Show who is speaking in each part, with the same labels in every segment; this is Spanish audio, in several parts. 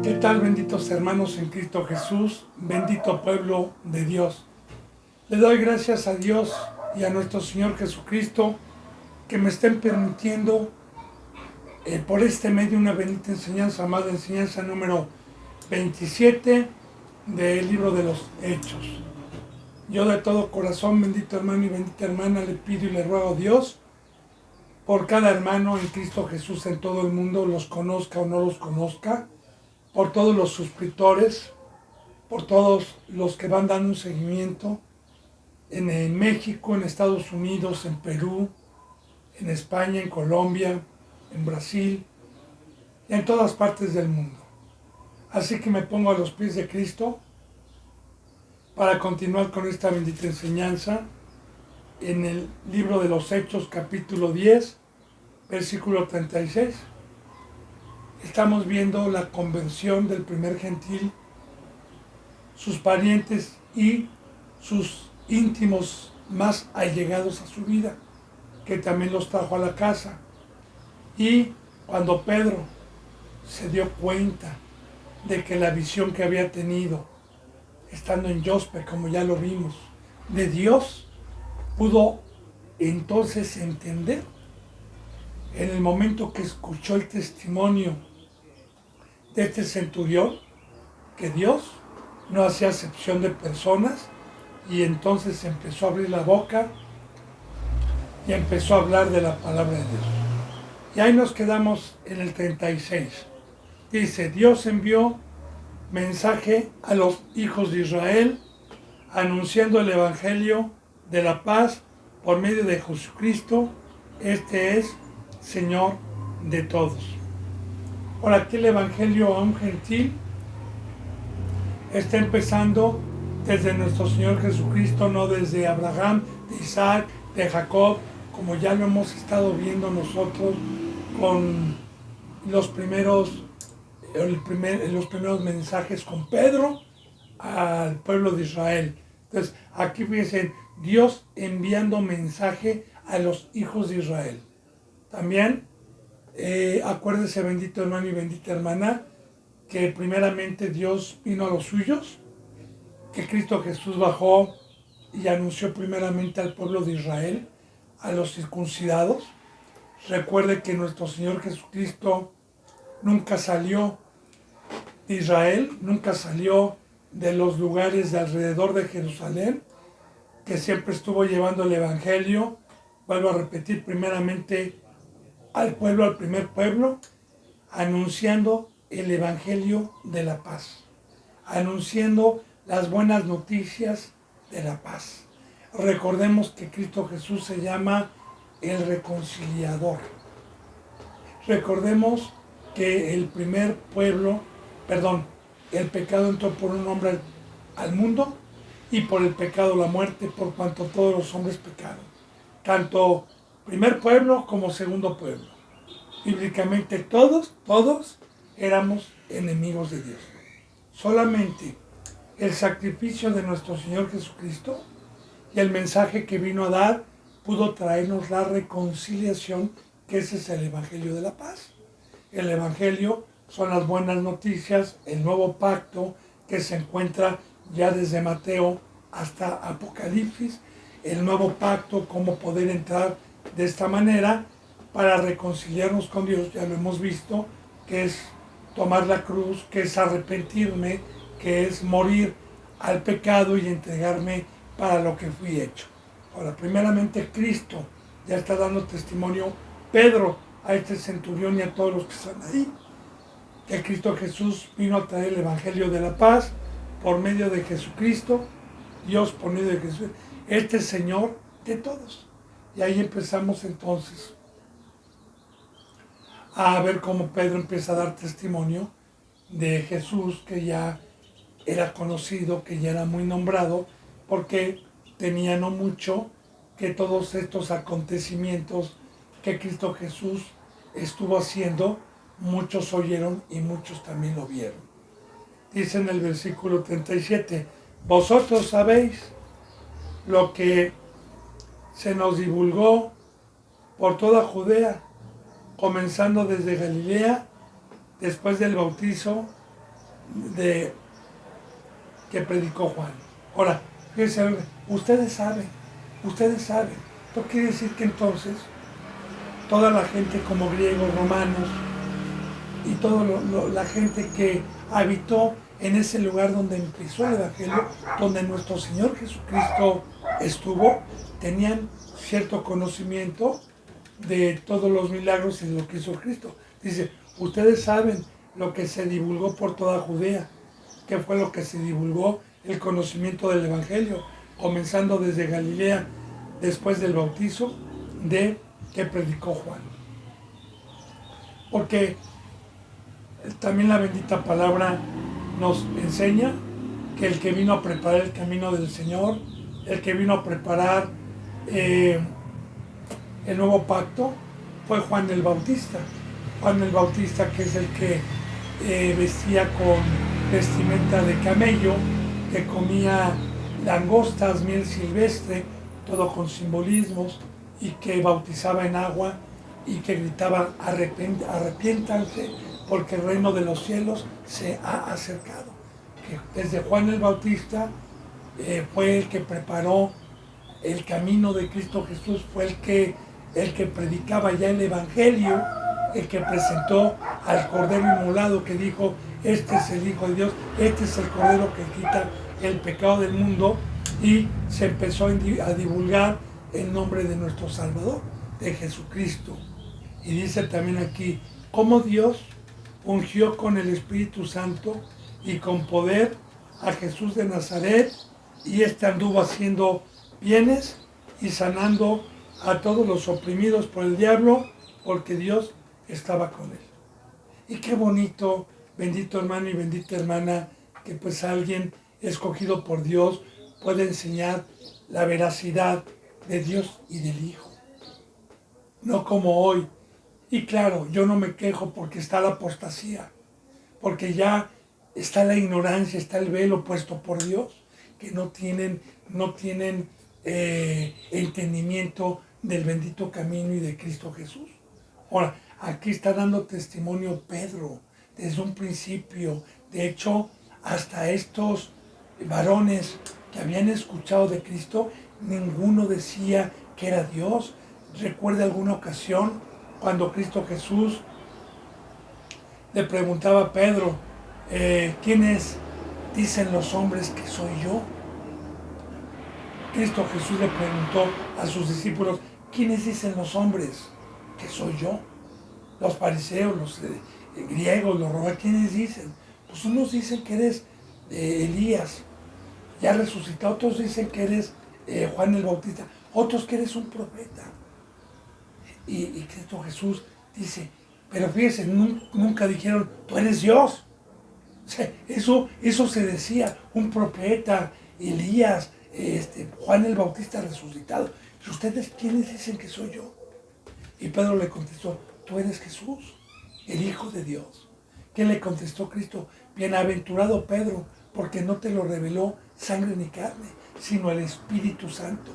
Speaker 1: ¿Qué tal, benditos hermanos en Cristo Jesús, bendito pueblo de Dios? Le doy gracias a Dios y a nuestro Señor Jesucristo que me estén permitiendo por este medio una bendita enseñanza, amada enseñanza número 27 del libro de los Hechos. Yo de todo corazón, bendito hermano y bendita hermana, le pido y le ruego a Dios por cada hermano en Cristo Jesús en todo el mundo, los conozca o no los conozca, por todos los suscriptores, por todos los que van dando un seguimiento en México, en Estados Unidos, en Perú, en España, en Colombia, en Brasil, y en todas partes del mundo. Así que me pongo a los pies de Cristo para continuar con esta bendita enseñanza en el libro de los Hechos, capítulo 10, versículo 36. Estamos viendo la conversión del primer gentil, sus parientes y sus íntimos más allegados a su vida, que también los trajo a la casa. Y cuando Pedro se dio cuenta de que la visión que había tenido, estando en Yospe, como ya lo vimos, de Dios, pudo entonces entender, en el momento que escuchó el testimonio de este centurión, que Dios no hacía acepción de personas, y entonces empezó a abrir la boca y empezó a hablar de la palabra de Dios. Y ahí nos quedamos en el 36. Dice, Dios envió mensaje a los hijos de Israel, anunciando el evangelio de la paz por medio de Jesucristo. Este es Señor de todos. Por aquí el evangelio a un gentil está empezando desde nuestro Señor Jesucristo, no desde Abraham, de Isaac, de Jacob, como ya lo hemos estado viendo nosotros con los primeros mensajes con Pedro al pueblo de Israel. Entonces, aquí fíjense, Dios enviando mensaje a los hijos de Israel. También, acuérdese, bendito hermano y bendita hermana, que primeramente Dios vino a los suyos, que Cristo Jesús bajó y anunció primeramente al pueblo de Israel, a los circuncidados. Recuerde que nuestro Señor Jesucristo nunca salió de Israel, nunca salió de los lugares de alrededor de Jerusalén, que siempre estuvo llevando el evangelio, vuelvo a repetir, primeramente al pueblo, al primer pueblo, anunciando el evangelio de la paz, anunciando las buenas noticias de la paz. Recordemos que Cristo Jesús se llama el reconciliador. Recordemos que el primer pueblo, el pecado entró por un hombre al mundo, y por el pecado la muerte, por cuanto todos los hombres pecaron. Tanto primer pueblo como segundo pueblo. Bíblicamente todos éramos enemigos de Dios. Solamente el sacrificio de nuestro Señor Jesucristo y el mensaje que vino a dar pudo traernos la reconciliación, que ese es el evangelio de la paz. El evangelio son las buenas noticias, el nuevo pacto que se encuentra ya desde Mateo hasta Apocalipsis, el nuevo pacto, cómo poder entrar de esta manera para reconciliarnos con Dios. Ya lo hemos visto, que es tomar la cruz, que es arrepentirme, que es morir al pecado y entregarme para lo que fui hecho. Ahora, primeramente Cristo ya está dando testimonio, Pedro, a este centurión y a todos los que están ahí, que Cristo Jesús vino a traer el evangelio de la paz por medio de Jesucristo, Dios por medio de Jesús, este Señor de todos. Y ahí empezamos entonces a ver cómo Pedro empieza a dar testimonio de Jesús, que ya era conocido, que ya era muy nombrado, porque tenía no mucho que todos estos acontecimientos que Cristo Jesús estuvo haciendo, muchos oyeron y muchos también lo vieron. Dice en el versículo 37, vosotros sabéis lo que se nos divulgó por toda Judea, comenzando desde Galilea, después del bautizo de que predicó Juan. Ahora, fíjense, ustedes saben. Esto quiere decir que entonces toda la gente como griegos, romanos y toda la gente que habitó en ese lugar donde empezó el Evangelio, donde nuestro Señor Jesucristo estuvo, tenían cierto conocimiento de todos los milagros y de lo que hizo Cristo. Dice, ustedes saben lo que se divulgó por toda Judea, que fue lo que se divulgó, el conocimiento del Evangelio, comenzando desde Galilea, después del bautizo de que predicó Juan. Porque también la bendita palabra nos enseña que el que vino a preparar el camino del Señor, el que vino a preparar el nuevo pacto, fue Juan el Bautista. Juan el Bautista, que es el que vestía con vestimenta de camello, que comía langostas, miel silvestre, todo con simbolismos, y que bautizaba en agua y que gritaba, arrepiéntanse porque el reino de los cielos se ha acercado. Que desde Juan el Bautista fue el que preparó el camino de Cristo Jesús, fue el que predicaba ya el Evangelio, el que presentó al Cordero Inmolado, que dijo, este es el Hijo de Dios, este es el Cordero que quita el pecado del mundo, y se empezó a divulgar el nombre de nuestro Salvador, de Jesucristo. Y dice también aquí, cómo Dios ungió con el Espíritu Santo y con poder a Jesús de Nazaret, y éste anduvo haciendo bienes y sanando a todos los oprimidos por el diablo, porque Dios estaba con él. Y qué bonito, bendito hermano y bendita hermana, que pues alguien escogido por Dios puede enseñar la veracidad de Dios y del Hijo. No como hoy. Y claro, yo no me quejo porque está la apostasía, porque ya está la ignorancia, está el velo puesto por Dios, que no tienen entendimiento del bendito camino y de Cristo Jesús. Ahora, aquí está dando testimonio Pedro desde un principio. De hecho, hasta estos varones que habían escuchado de Cristo, ninguno decía que era Dios. Recuerda alguna ocasión cuando Cristo Jesús le preguntaba a Pedro, ¿quiénes dicen los hombres que soy yo? Cristo Jesús le preguntó a sus discípulos, ¿quiénes dicen los hombres que soy yo? Los fariseos, los griegos, los romanos, ¿quiénes dicen? Pues unos dicen que eres Elías, ya resucitado, otros dicen que eres Juan el Bautista, otros que eres un profeta. Y Cristo Jesús dice, pero fíjense, nunca dijeron, tú eres Dios. O sea, eso se decía, un profeta, Elías, Juan el Bautista resucitado. ¿Y ustedes quiénes dicen que soy yo? Y Pedro le contestó, tú eres Jesús, el Hijo de Dios. ¿Qué le contestó Cristo? Bienaventurado Pedro, porque no te lo reveló sangre ni carne, sino el Espíritu Santo,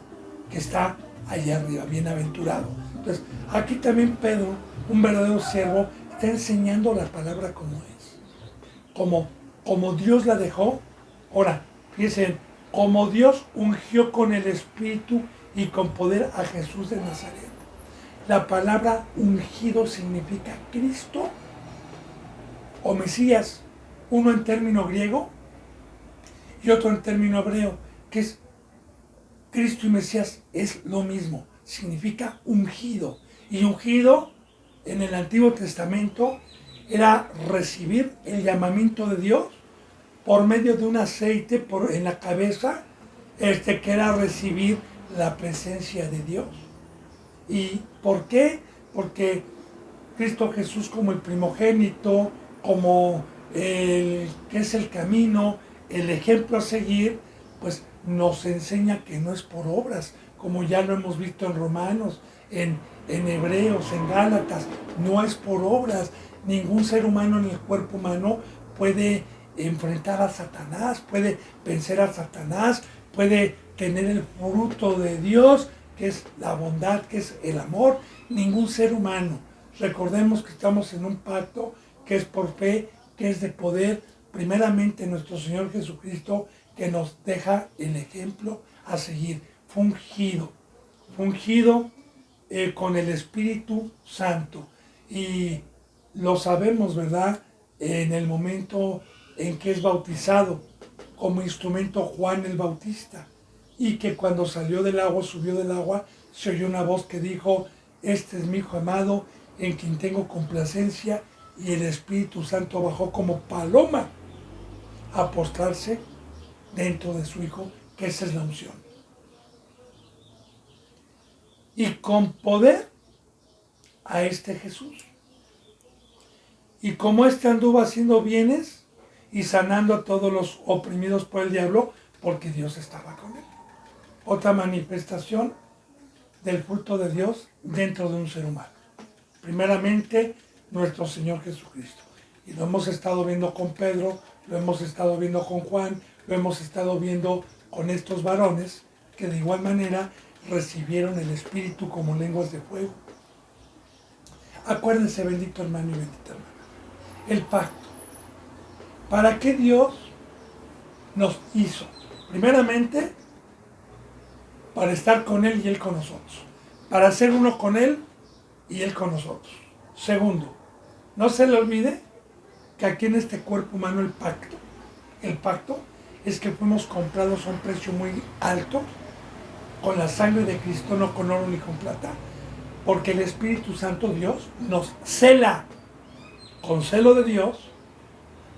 Speaker 1: que está allá arriba, bienaventurado. Entonces, aquí también Pedro, un verdadero siervo, está enseñando la palabra como es. Como Dios la dejó. Ahora, fíjense, como Dios ungió con el Espíritu y con poder a Jesús de Nazaret. La palabra ungido significa Cristo o Mesías, uno en término griego y otro en término hebreo, que es Cristo y Mesías es lo mismo, significa ungido. Y ungido en el Antiguo Testamento era recibir el llamamiento de Dios por medio de un aceite en la cabeza, que era recibir la presencia de Dios. ¿Y por qué? Porque Cristo Jesús, como el primogénito, como el que es el camino, el ejemplo a seguir, pues nos enseña que no es por obras, como ya lo hemos visto en Romanos, en Hebreos, en Gálatas, no es por obras. Ningún ser humano en el cuerpo humano puede enfrentar a Satanás, puede vencer a Satanás, puede tener el fruto de Dios, que es la bondad, que es el amor. Ningún ser humano. Recordemos que estamos en un pacto que es por fe, que es de poder, primeramente nuestro Señor Jesucristo, que nos deja el ejemplo a seguir. Fungido con el Espíritu Santo. Y lo sabemos, ¿verdad? En el momento en que es bautizado como instrumento Juan el Bautista, y que cuando salió del agua, subió del agua, se oyó una voz que dijo: este es mi Hijo amado, en quien tengo complacencia, y el Espíritu Santo bajó como paloma a postrarse dentro de su Hijo, que esa es la unción. Y con poder a este Jesús. Y como este anduvo haciendo bienes y sanando a todos los oprimidos por el diablo, porque Dios estaba con él. Otra manifestación del fruto de Dios dentro de un ser humano. Primeramente, nuestro Señor Jesucristo. Y lo hemos estado viendo con Pedro, lo hemos estado viendo con Juan, lo hemos estado viendo con estos varones que de igual manera recibieron el Espíritu como lenguas de fuego. Acuérdense, bendito hermano y bendita hermana, el pacto. ¿Para qué Dios nos hizo? Primeramente, para estar con Él y Él con nosotros. Para ser uno con Él y Él con nosotros. Segundo, no se le olvide que aquí en este cuerpo humano el pacto es que fuimos comprados a un precio muy alto con la sangre de Cristo, no con oro ni con plata, porque el Espíritu Santo Dios nos cela con celo de Dios,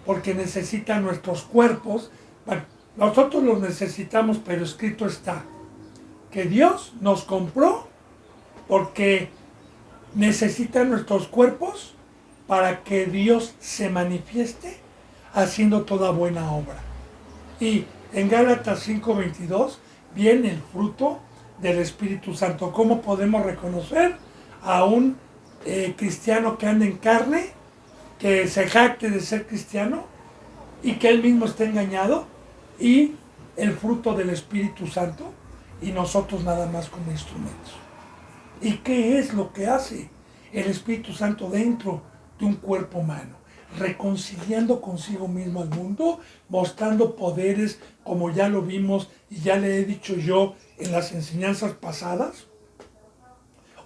Speaker 1: porque necesita nuestros cuerpos. Bueno, nosotros los necesitamos, pero escrito está que Dios nos compró porque necesita nuestros cuerpos para que Dios se manifieste haciendo toda buena obra. Y en Gálatas 5:22 viene el fruto del Espíritu Santo. ¿Cómo podemos reconocer a un cristiano que anda en carne, que se jacte de ser cristiano y que él mismo esté engañado? Y el fruto del Espíritu Santo y nosotros nada más como instrumentos. ¿Y qué es lo que hace el Espíritu Santo dentro de un cuerpo humano? Reconciliando consigo mismo al mundo, mostrando poderes como ya lo vimos y ya le he dicho yo en las enseñanzas pasadas.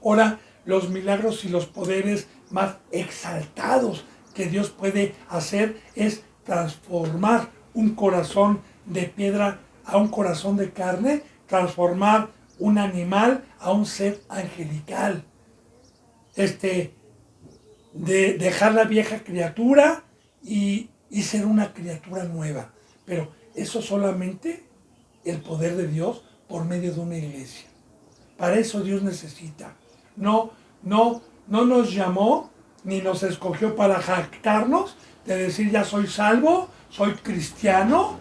Speaker 1: Ahora, los milagros y los poderes más exaltados que Dios puede hacer es transformar un corazón de piedra a un corazón de carne, transformar un animal a un ser angelical. De dejar la vieja criatura y ser una criatura nueva. Pero eso solamente el poder de Dios por medio de una iglesia. Para eso Dios necesita. No nos llamó ni nos escogió para jactarnos de decir ya soy salvo, soy cristiano,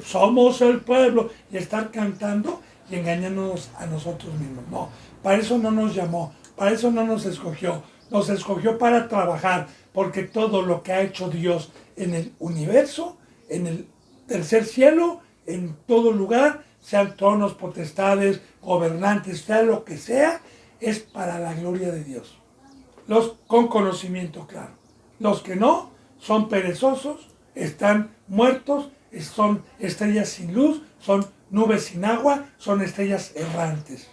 Speaker 1: somos el pueblo, y estar cantando y engañándonos a nosotros mismos. No, para eso no nos llamó, para eso no nos escogió. Nos escogió para trabajar, porque todo lo que ha hecho Dios en el universo, en el tercer cielo, en todo lugar, sean tronos, potestades, gobernantes, sea lo que sea, es para la gloria de Dios. Los con conocimiento claro. Los que no, son perezosos, están muertos, son estrellas sin luz, son nubes sin agua, son estrellas errantes.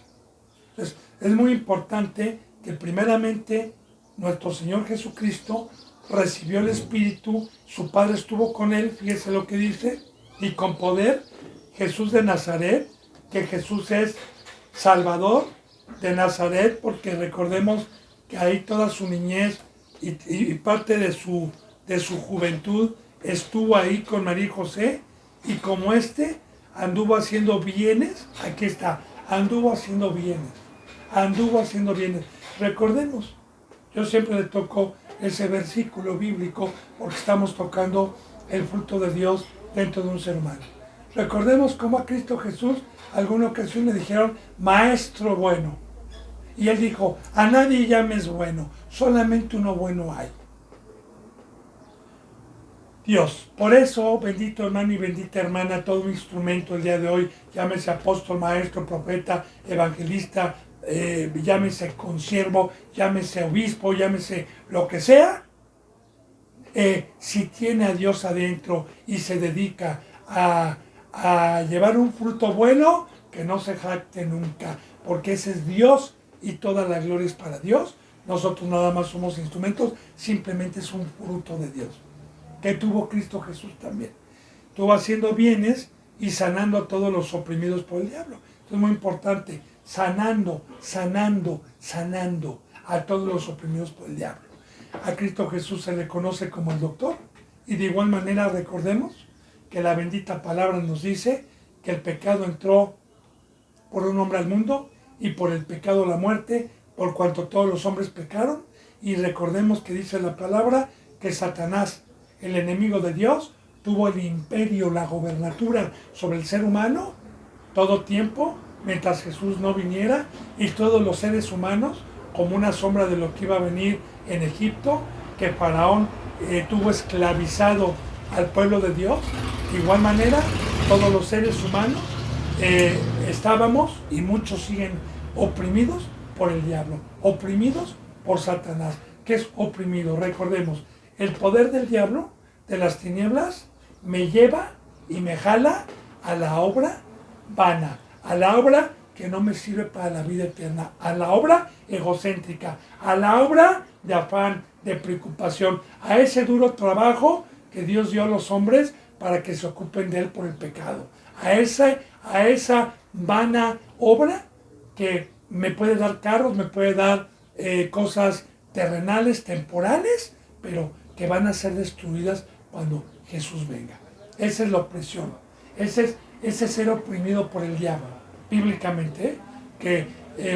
Speaker 1: Entonces, es muy importante que primeramente nuestro Señor Jesucristo recibió el Espíritu, su Padre estuvo con él, fíjese lo que dice, y con poder, Jesús de Nazaret, que Jesús es Salvador de Nazaret, porque recordemos que ahí toda su niñez y parte de su juventud estuvo ahí con María y José, y como anduvo haciendo bienes, aquí está, anduvo haciendo bienes. Recordemos, yo siempre le toco ese versículo bíblico porque estamos tocando el fruto de Dios dentro de un ser humano. Recordemos cómo a Cristo Jesús alguna ocasión le dijeron maestro bueno. Y él dijo, a nadie llames bueno, solamente uno bueno hay. Dios. Por eso, bendito hermano y bendita hermana, todo instrumento el día de hoy, llámese apóstol, maestro, profeta, evangelista, llámese consiervo, llámese obispo, llámese lo que sea, si tiene a Dios adentro y se dedica a llevar un fruto bueno, que no se jacte nunca, porque ese es Dios y toda la gloria es para Dios. Nosotros nada más somos instrumentos, simplemente es un fruto de Dios. Que tuvo Cristo Jesús también. Estuvo haciendo bienes y sanando a todos los oprimidos por el diablo. Esto es muy importante, sanando a todos los oprimidos por el diablo. A Cristo Jesús se le conoce como el doctor, y de igual manera recordemos que la bendita palabra nos dice que el pecado entró por un hombre al mundo y por el pecado la muerte, por cuanto todos los hombres pecaron. Y recordemos que dice la palabra que Satanás, el enemigo de Dios, tuvo el imperio, la gobernatura sobre el ser humano todo tiempo, mientras Jesús no viniera, y todos los seres humanos, como una sombra de lo que iba a venir en Egipto, que Faraón tuvo esclavizado al pueblo de Dios. De igual manera, todos los seres humanos estábamos, y muchos siguen oprimidos por el diablo, oprimidos por Satanás. ¿Qué es oprimido? Recordemos, el poder del diablo, de las tinieblas, me lleva y me jala a la obra vana, a la obra que no me sirve para la vida eterna, a la obra egocéntrica, a la obra de afán, de preocupación, a ese duro trabajo que Dios dio a los hombres para que se ocupen de él por el pecado, a esa vana obra que me puede dar carros, me puede dar cosas terrenales, temporales, pero que van a ser destruidas cuando Jesús venga. Esa es la opresión, ese es ser oprimido por el diablo, bíblicamente, que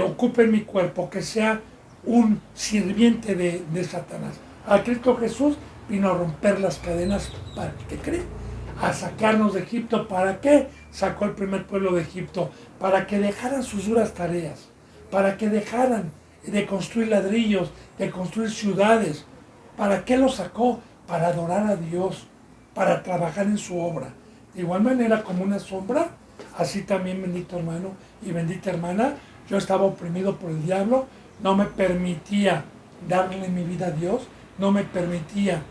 Speaker 1: ocupe mi cuerpo, que sea un sirviente de Satanás. A Cristo Jesús vino a romper las cadenas, ¿para qué cree? A sacarnos de Egipto. ¿Para qué? Sacó el primer pueblo de Egipto, para que dejaran sus duras tareas, para que dejaran de construir ladrillos, de construir ciudades. ¿Para qué los sacó? Para adorar a Dios, para trabajar en su obra. De igual manera, como una sombra, así también, bendito hermano y bendita hermana, yo estaba oprimido por el diablo, no me permitía darle mi vida a Dios, no me permitía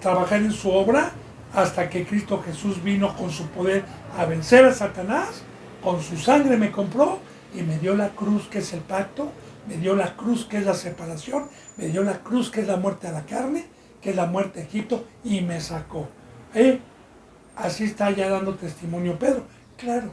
Speaker 1: trabajar en su obra, hasta que Cristo Jesús vino con su poder a vencer a Satanás, con su sangre me compró y me dio la cruz, que es el pacto, me dio la cruz, que es la separación, me dio la cruz, que es la muerte a la carne, que es la muerte a Egipto, y me sacó. Así está ya dando testimonio Pedro. Claro,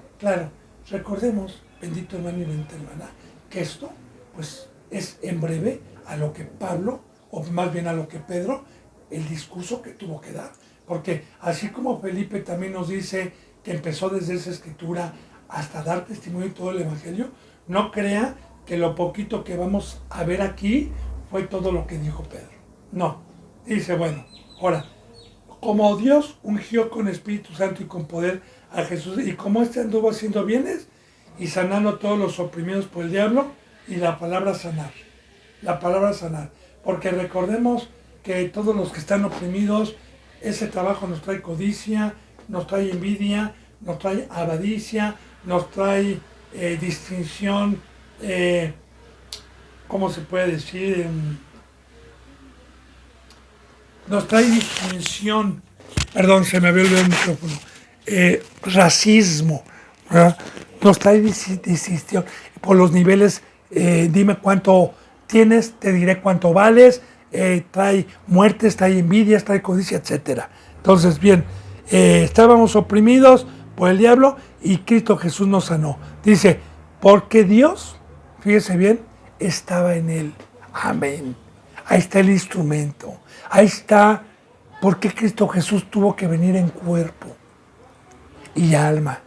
Speaker 1: recordemos, bendito hermano y bendita hermana, que esto pues es en breve a lo que Pablo, o más bien a lo que Pedro, el discurso que tuvo que dar. Porque así como Felipe también nos dice que empezó desde esa escritura hasta dar testimonio de todo el evangelio, no crea que lo poquito que vamos a ver aquí fue todo lo que dijo Pedro. No, dice, bueno, ahora, como Dios ungió con Espíritu Santo y con poder a Jesús, y como anduvo haciendo bienes y sanando a todos los oprimidos por el diablo, y la palabra sanar, porque recordemos que todos los que están oprimidos, ese trabajo nos trae codicia, nos trae envidia, nos trae avaricia, nos trae distinción, ¿cómo se puede decir? Nos trae distinción, perdón, se me había olvidado el micrófono, racismo, ¿verdad? Nos trae distinción por los niveles, dime cuánto tienes, te diré cuánto vales, trae muertes, trae envidias, trae codicia, etc. Entonces, bien, estábamos oprimidos por el diablo y Cristo Jesús nos sanó. Dice, porque Dios, fíjese bien, estaba en él. Amén. Ahí está el instrumento. Ahí está por qué Cristo Jesús tuvo que venir en cuerpo y alma.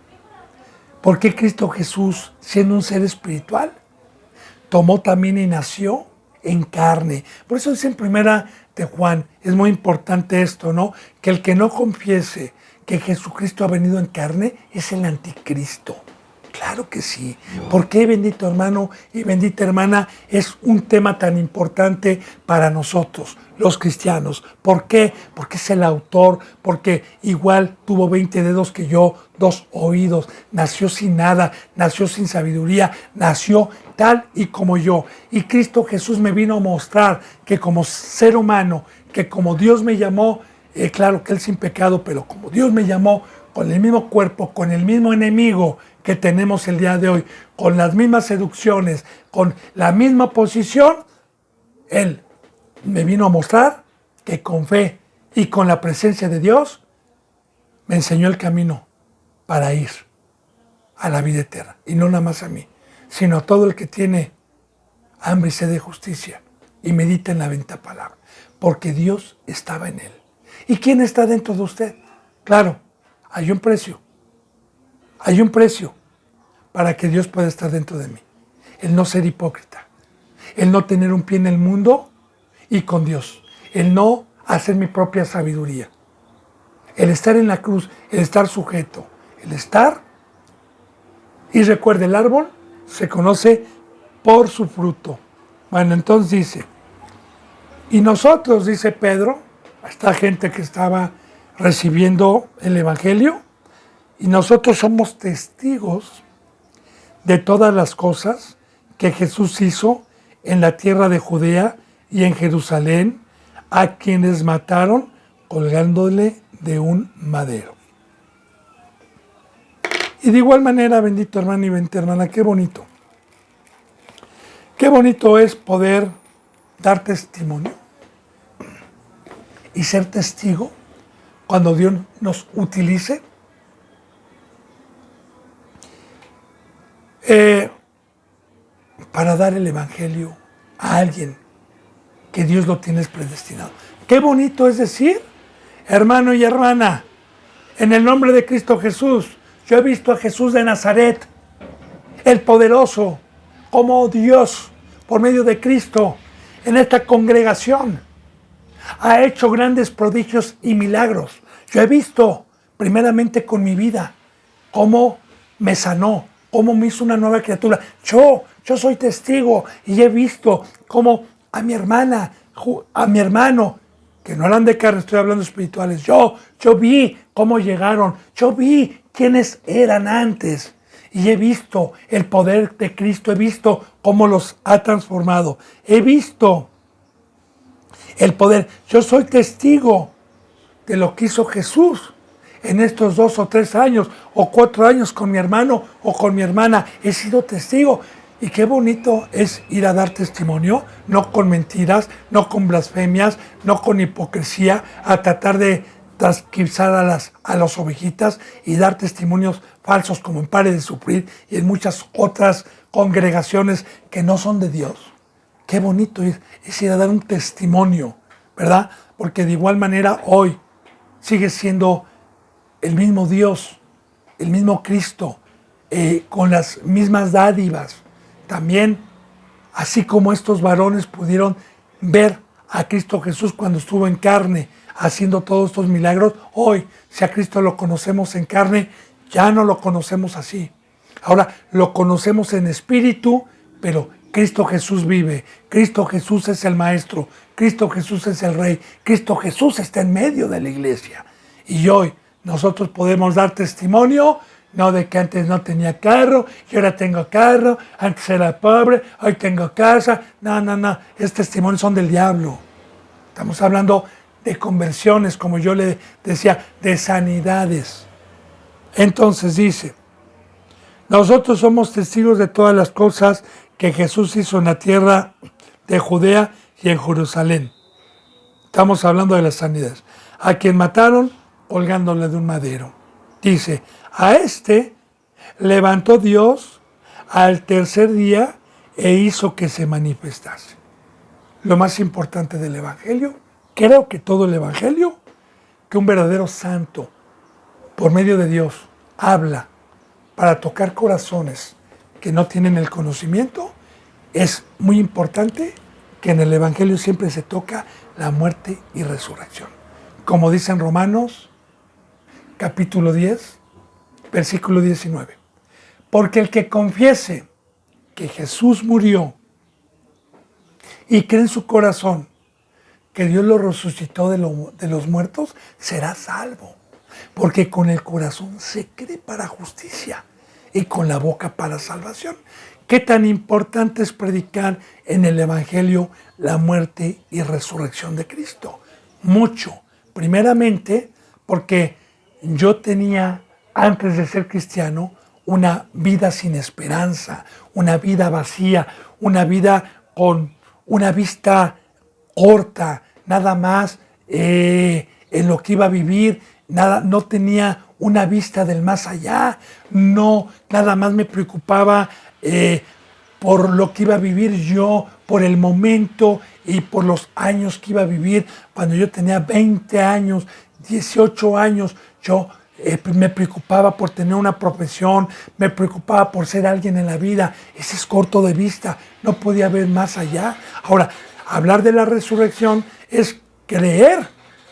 Speaker 1: ¿Por qué Cristo Jesús, siendo un ser espiritual, tomó también y nació en carne? Por eso dice en primera de Juan, es muy importante esto, ¿no? Que el que no confiese que Jesucristo ha venido en carne es el anticristo. Claro que sí. ¿Por qué, bendito hermano y bendita hermana, es un tema tan importante para nosotros, los cristianos? ¿Por qué? Porque es el autor, porque igual tuvo 20 dedos que yo, 2 oídos, nació sin nada, nació sin sabiduría, nació tal y como yo. Y Cristo Jesús me vino a mostrar que como ser humano, que como Dios me llamó, claro que Él sin pecado, pero como Dios me llamó, con el mismo cuerpo, con el mismo enemigo que tenemos el día de hoy, con las mismas seducciones, con la misma posición, Él me vino a mostrar que con fe y con la presencia de Dios me enseñó el camino para ir a la vida eterna. Y no nada más a mí, sino a todo el que tiene hambre y sed de justicia y medita en la bendita palabra. Porque Dios estaba en él. ¿Y quién está dentro de usted? Claro, hay un precio. Hay un precio para que Dios pueda estar dentro de mí. El no ser hipócrita. El no tener un pie en el mundo y con Dios. El no hacer mi propia sabiduría. El estar en la cruz, el estar sujeto. El estar. Y recuerde, el árbol se conoce por su fruto. Bueno, entonces dice, y nosotros, dice Pedro, a esta gente que estaba recibiendo el Evangelio, y nosotros somos testigos de todas las cosas que Jesús hizo en la tierra de Judea y en Jerusalén, a quienes mataron colgándole de un madero. Y de igual manera, bendito hermano y bendita hermana, qué bonito. Qué bonito es poder dar testimonio y ser testigo cuando Dios nos utilice para dar el Evangelio a alguien que Dios lo tiene predestinado. Qué bonito es decir, hermano y hermana, en el nombre de Cristo Jesús, yo he visto a Jesús de Nazaret, el poderoso, como Dios, por medio de Cristo, en esta congregación, ha hecho grandes prodigios y milagros. Yo he visto, primeramente con mi vida, cómo me sanó, cómo me hizo una nueva criatura. Yo soy testigo y he visto cómo a mi hermana, a mi hermano, que no eran de carne, estoy hablando espirituales, yo vi cómo llegaron, yo vi quiénes eran antes y he visto el poder de Cristo, he visto cómo los ha transformado, he visto el poder. Yo soy testigo de lo que hizo Jesús en estos 2 o 3 años o 4 años con mi hermano o con mi hermana. He sido testigo. Y qué bonito es ir a dar testimonio, no con mentiras, no con blasfemias, no con hipocresía, a tratar de transcriptar a las ovejitas y dar testimonios falsos como en Pare de Sufrir y en muchas otras congregaciones que no son de Dios. Qué bonito es ir a dar un testimonio, ¿verdad? Porque de igual manera hoy sigue siendo el mismo Dios, el mismo Cristo, con las mismas dádivas. También, así como estos varones pudieron ver a Cristo Jesús cuando estuvo en carne, haciendo todos estos milagros, hoy, si a Cristo lo conocemos en carne, ya no lo conocemos así. Ahora lo conocemos en espíritu, pero Cristo Jesús vive, Cristo Jesús es el Maestro, Cristo Jesús es el Rey, Cristo Jesús está en medio de la iglesia. Y hoy nosotros podemos dar testimonio, no de que antes no tenía carro, y ahora tengo carro, antes era pobre, hoy tengo casa. No, estos testimonios son del diablo. Estamos hablando de conversiones, como yo le decía, de sanidades. Entonces dice, nosotros somos testigos de todas las cosas que Jesús hizo en la tierra de Judea y en Jerusalén. Estamos hablando de las sanidades. A quien mataron colgándole de un madero. Dice, a este levantó Dios al tercer día e hizo que se manifestase. Lo más importante del Evangelio, creo que todo el Evangelio, que un verdadero santo, por medio de Dios, habla para tocar corazones que no tienen el conocimiento, es muy importante que en el Evangelio siempre se toca la muerte y resurrección. Como dice en Romanos, capítulo 10, versículo 19. Porque el que confiese que Jesús murió y cree en su corazón que Dios lo resucitó de los muertos, será salvo. Porque con el corazón se cree para justicia y con la boca para salvación. ¿Qué tan importante es predicar en el Evangelio la muerte y resurrección de Cristo? Mucho. Primeramente, porque yo tenía, antes de ser cristiano, una vida sin esperanza, una vida vacía, una vida con una vista corta, nada más en lo que iba a vivir, nada, no tenía una vista del más allá, no, nada más me preocupaba por lo que iba a vivir yo, por el momento y por los años que iba a vivir. Cuando yo tenía 20 años, 18 años, yo me preocupaba por tener una profesión, me preocupaba por ser alguien en la vida. Ese es corto de vista, no podía ver más allá. Ahora, hablar de la resurrección es creer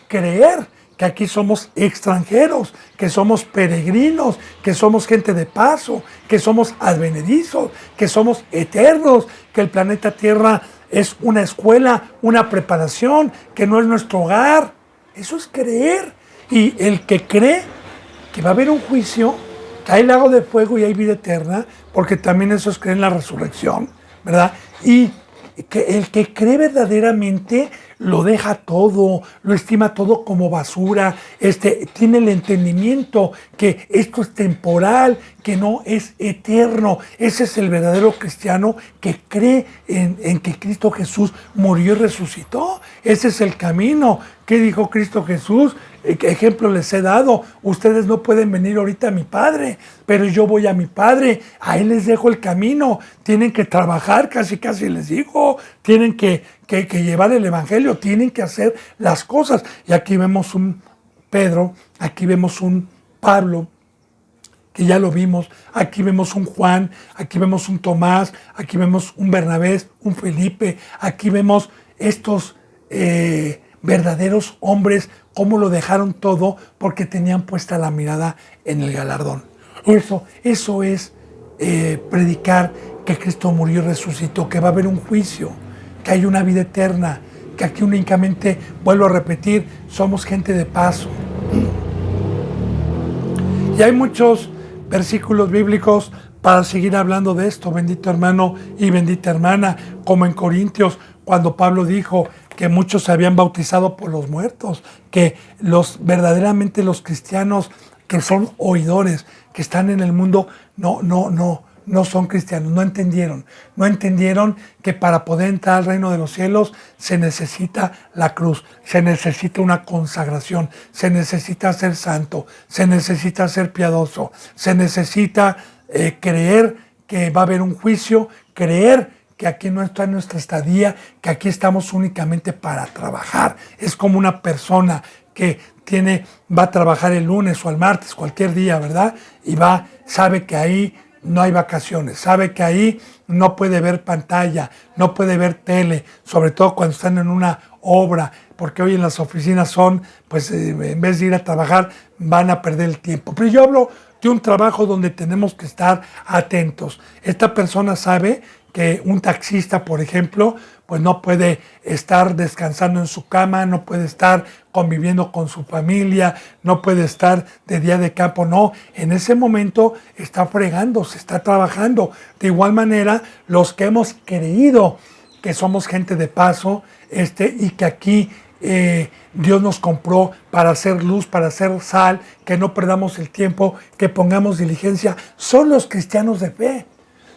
Speaker 1: que aquí somos extranjeros, que somos peregrinos, que somos gente de paso, que somos advenedizos, que somos eternos, que el planeta Tierra es una escuela, una preparación, que no es nuestro hogar. Eso es creer. Y el que cree que va a haber un juicio, que hay lago de fuego y hay vida eterna, porque también eso es creer en la resurrección, ¿verdad? Y que el que cree verdaderamente lo deja todo, lo estima todo como basura, tiene el entendimiento que esto es temporal, que no es eterno. Ese es el verdadero cristiano que cree en que Cristo Jesús murió y resucitó. Ese es el camino. ¿Qué dijo Cristo Jesús? ¿Qué ejemplo les he dado? Ustedes no pueden venir ahorita a mi Padre, pero yo voy a mi Padre. A Él les dejo el camino. Tienen que trabajar, casi les digo. Tienen que llevar el Evangelio. Tienen que hacer las cosas. Y aquí vemos un Pedro, aquí vemos un Pablo, que ya lo vimos. Aquí vemos un Juan, aquí vemos un Tomás, aquí vemos un Bernabé, un Felipe. Aquí vemos estos verdaderos hombres, cómo lo dejaron todo porque tenían puesta la mirada en el galardón. Eso es predicar que Cristo murió y resucitó, que va a haber un juicio, que hay una vida eterna, que aquí únicamente, vuelvo a repetir, somos gente de paso. Y hay muchos versículos bíblicos para seguir hablando de esto, bendito hermano y bendita hermana, como en Corintios, cuando Pablo dijo que muchos se habían bautizado por los muertos, que verdaderamente los cristianos que son oidores, que están en el mundo, no son cristianos, no entendieron que para poder entrar al reino de los cielos se necesita la cruz, se necesita una consagración, se necesita ser santo, se necesita ser piadoso, se necesita creer que va a haber un juicio, creer que aquí no está nuestra estadía, que aquí estamos únicamente para trabajar. Es como una persona que va a trabajar el lunes o el martes, cualquier día, ¿verdad? Y sabe que ahí no hay vacaciones, sabe que ahí no puede ver pantalla, no puede ver tele, sobre todo cuando están en una obra, porque hoy en las oficinas pues en vez de ir a trabajar, van a perder el tiempo. Pero yo hablo de un trabajo donde tenemos que estar atentos. Esta persona sabe que un taxista, por ejemplo, pues no puede estar descansando en su cama, no puede estar conviviendo con su familia, no puede estar de día de campo, no. En ese momento está fregando, se está trabajando. De igual manera, los que hemos creído que somos gente de paso, y que aquí Dios nos compró para hacer luz, para hacer sal, que no perdamos el tiempo, que pongamos diligencia, son los cristianos de fe.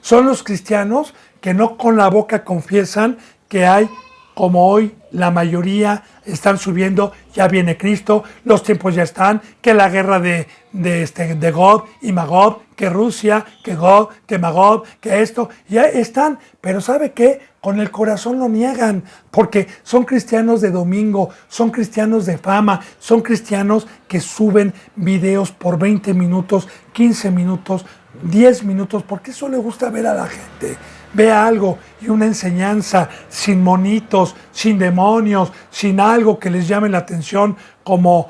Speaker 1: Son los cristianos que no con la boca confiesan que hay, como hoy la mayoría están subiendo, ya viene Cristo, los tiempos ya están, que la guerra de Gog y Magog, que Rusia, que Gog, que Magog, que esto, ya están. Pero ¿sabe qué? Con el corazón lo niegan, porque son cristianos de domingo, son cristianos de fama, son cristianos que suben videos por 20 minutos, 15 minutos, 10 minutos, porque eso le gusta ver a la gente. Ve algo y una enseñanza sin monitos, sin demonios, sin algo que les llame la atención como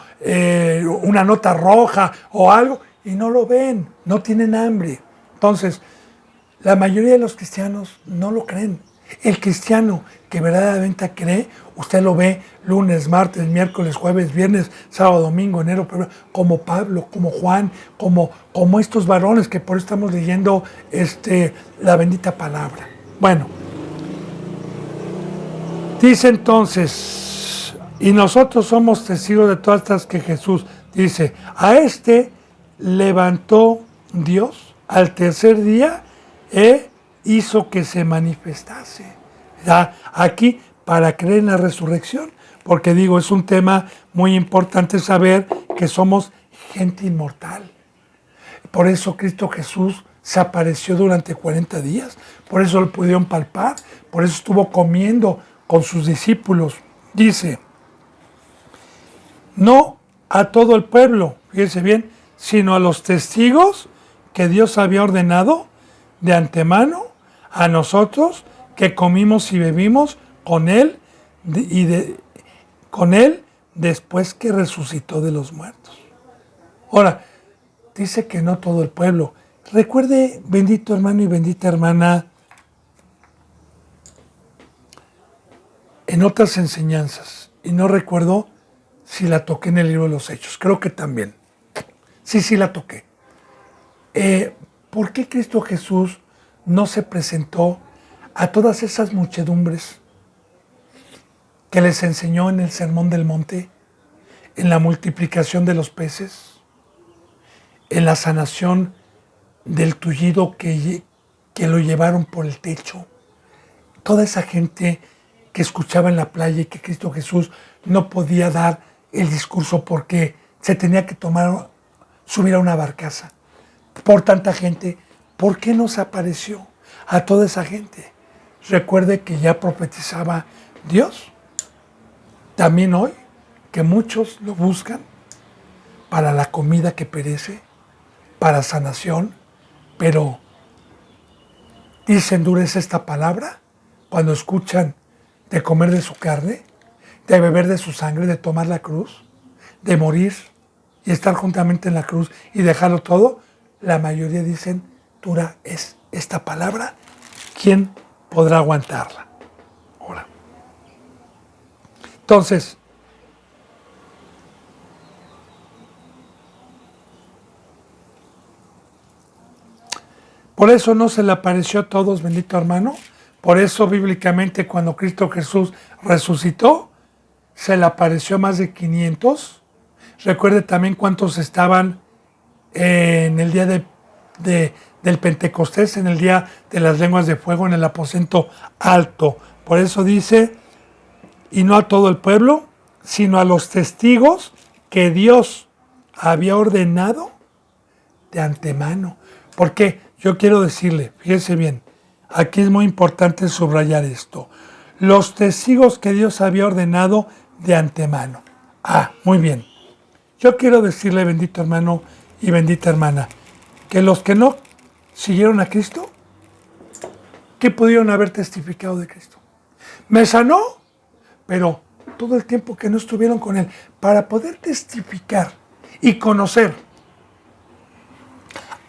Speaker 1: una nota roja o algo, y no lo ven, no tienen hambre. Entonces, la mayoría de los cristianos no lo creen. El cristiano que verdaderamente cree, usted lo ve lunes, martes, miércoles, jueves, viernes, sábado, domingo, enero, febrero, como Pablo, como Juan, como estos varones que por eso estamos leyendo la bendita palabra. Bueno, dice entonces, y nosotros somos testigos de todas estas que Jesús dice, a levantó Dios al tercer día hizo que se manifestase. Ya, aquí, para creer en la resurrección, porque digo, es un tema muy importante saber que somos gente inmortal. Por eso Cristo Jesús se apareció durante 40 días, por eso lo pudieron palpar, por eso estuvo comiendo con sus discípulos. Dice, no a todo el pueblo, fíjense bien, sino a los testigos que Dios había ordenado de antemano a nosotros que comimos y bebimos con Él con Él después que resucitó de los muertos. Ahora, dice que no todo el pueblo. Recuerde, bendito hermano y bendita hermana, en otras enseñanzas, y no recuerdo si la toqué en el libro de los Hechos, creo que también. Sí la toqué. ¿Por qué Cristo Jesús no se presentó a todas esas muchedumbres que les enseñó en el Sermón del Monte, en la multiplicación de los peces, en la sanación del tullido que lo llevaron por el techo? Toda esa gente que escuchaba en la playa y que Cristo Jesús no podía dar el discurso porque se tenía que subir a una barcaza. Por tanta gente, ¿por qué no se apareció a toda esa gente? Recuerde que ya profetizaba Dios. También hoy, que muchos lo buscan para la comida que perece, para sanación, pero dice endurece esta palabra cuando escuchan de comer de su carne, de beber de su sangre, de tomar la cruz, de morir y estar juntamente en la cruz y dejarlo todo. La mayoría dicen, dura es esta palabra, ¿quién podrá aguantarla? Ahora. Entonces, por eso no se le apareció a todos, bendito hermano. Por eso bíblicamente cuando Cristo Jesús resucitó, se le apareció a más de 500. Recuerde también cuántos estaban en el día del Pentecostés, en el día de las lenguas de fuego, en el aposento alto. Por eso dice, y no a todo el pueblo, sino a los testigos que Dios había ordenado de antemano. Porque yo quiero decirle, fíjese bien, aquí es muy importante subrayar esto. Los testigos que Dios había ordenado de antemano. Muy bien. Yo quiero decirle, bendito hermano y bendita hermana, que los que no siguieron a Cristo, ¿qué pudieron haber testificado de Cristo? Me sanó, pero todo el tiempo que no estuvieron con Él, para poder testificar y conocer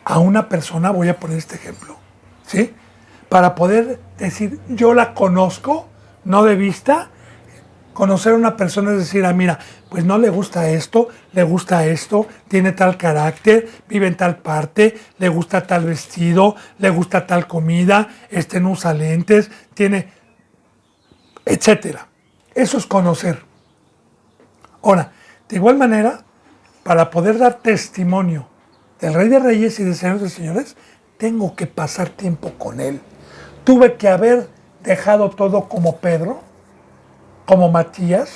Speaker 1: a una persona, voy a poner este ejemplo, ¿sí? Para poder decir, yo la conozco, no de vista. Conocer a una persona es decir, mira, pues no le gusta esto, tiene tal carácter, vive en tal parte, le gusta tal vestido, le gusta tal comida, no usa lentes, tiene, etcétera. Eso es conocer. Ahora, de igual manera, para poder dar testimonio del Rey de Reyes y del Señor de Señores, tengo que pasar tiempo con Él. Tuve que haber dejado todo como Pedro, como Matías,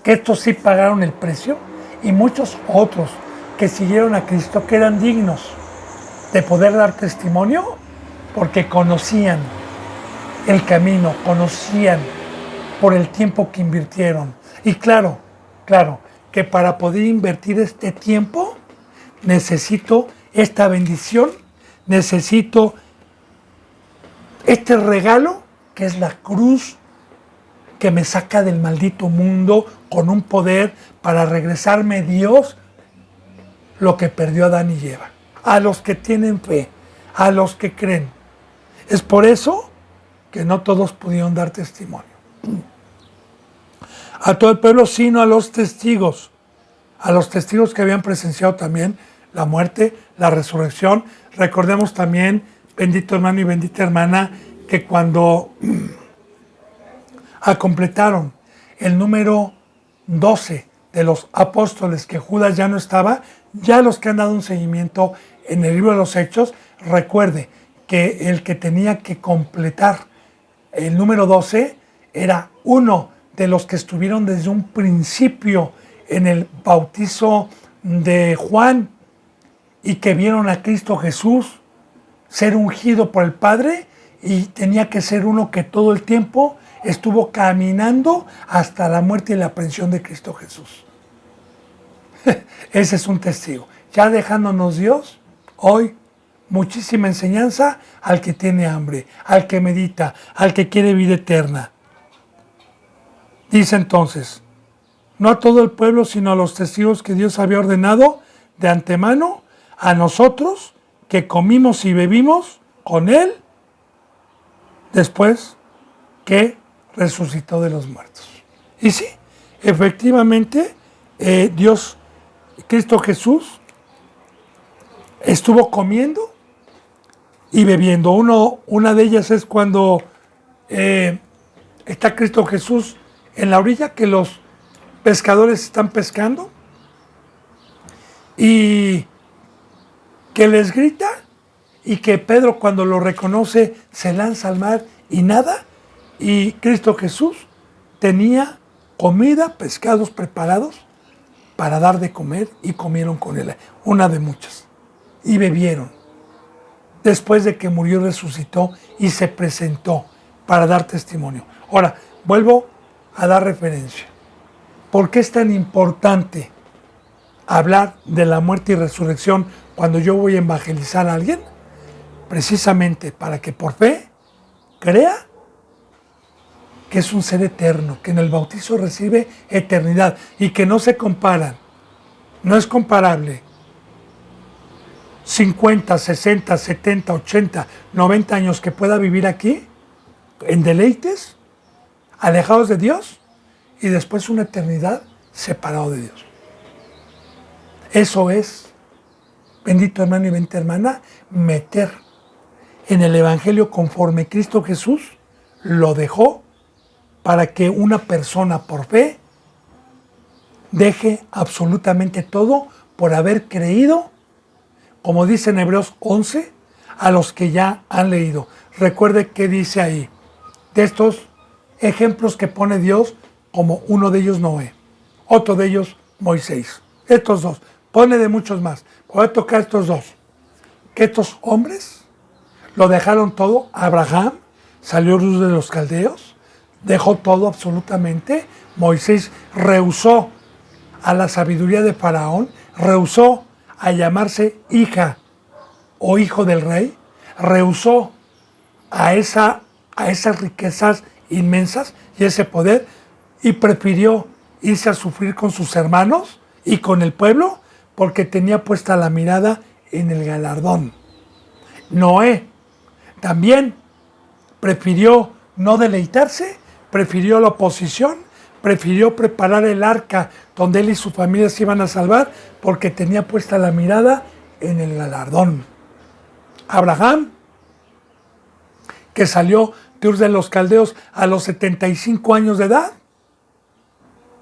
Speaker 1: que estos sí pagaron el precio, y muchos otros que siguieron a Cristo, que eran dignos de poder dar testimonio, porque conocían el camino, conocían por el tiempo que invirtieron. Y claro, que para poder invertir este tiempo, necesito esta bendición, necesito este regalo, que es la cruz, que me saca del maldito mundo con un poder para regresarme Dios lo que perdió Adán y Eva. A los que tienen fe, a los que creen. Es por eso que no todos pudieron dar testimonio. A todo el pueblo, sino a los testigos que habían presenciado también la muerte, la resurrección. Recordemos también, bendito hermano y bendita hermana, que cuando completaron el número 12 de los apóstoles, que Judas ya no estaba, ya los que han dado un seguimiento en el libro de los Hechos, recuerde que el que tenía que completar el número 12 era uno de los que estuvieron desde un principio en el bautizo de Juan y que vieron a Cristo Jesús ser ungido por el Padre, y tenía que ser uno que todo el tiempo estuvo caminando hasta la muerte y la aprehensión de Cristo Jesús. Ese es un testigo. Ya dejándonos Dios, hoy muchísima enseñanza al que tiene hambre, al que medita, al que quiere vida eterna. Dice entonces, no a todo el pueblo, sino a los testigos que Dios había ordenado de antemano, a nosotros que comimos y bebimos con Él después que resucitó de los muertos. Y sí, efectivamente, Dios, Cristo Jesús, estuvo comiendo y bebiendo. Una de ellas es cuando está Cristo Jesús en la orilla, que los pescadores están pescando y que les grita, y que Pedro, cuando lo reconoce, se lanza al mar y nada, y Cristo Jesús tenía comida, pescados preparados para dar de comer, y comieron con él, una de muchas, y bebieron, después de que murió, resucitó y se presentó para dar testimonio. Ahora, vuelvo a dar referencia. ¿Por qué es tan importante hablar de la muerte y resurrección cuando yo voy a evangelizar a alguien? Precisamente para que por fe crea que es un ser eterno, que en el bautizo recibe eternidad y que no se comparan. No es comparable 50, 60, 70, 80, 90 años que pueda vivir aquí en deleites, alejados de Dios, y después una eternidad separado de Dios. Eso es, bendito hermano y bendita hermana, meter en el Evangelio conforme Cristo Jesús lo dejó, para que una persona por fe deje absolutamente todo por haber creído, como dice en Hebreos 11, a los que ya han leído. Recuerde que dice ahí, de estos ejemplos que pone Dios, como uno de ellos Noé, otro de ellos Moisés. Estos dos, pone de muchos más. Voy a tocar estos dos. Que estos hombres lo dejaron todo. Abraham salió luz de los caldeos, dejó todo absolutamente. Moisés rehusó a la sabiduría de Faraón, rehusó a llamarse hija o hijo del rey, rehusó a esas riquezas inmensas y ese poder, y prefirió irse a sufrir con sus hermanos y con el pueblo, porque tenía puesta la mirada en el galardón. Noé también prefirió no deleitarse, prefirió la oposición, prefirió preparar el arca donde él y su familia se iban a salvar, porque tenía puesta la mirada en el galardón. Abraham, que salió de Ur de los Caldeos a los 75 años de edad,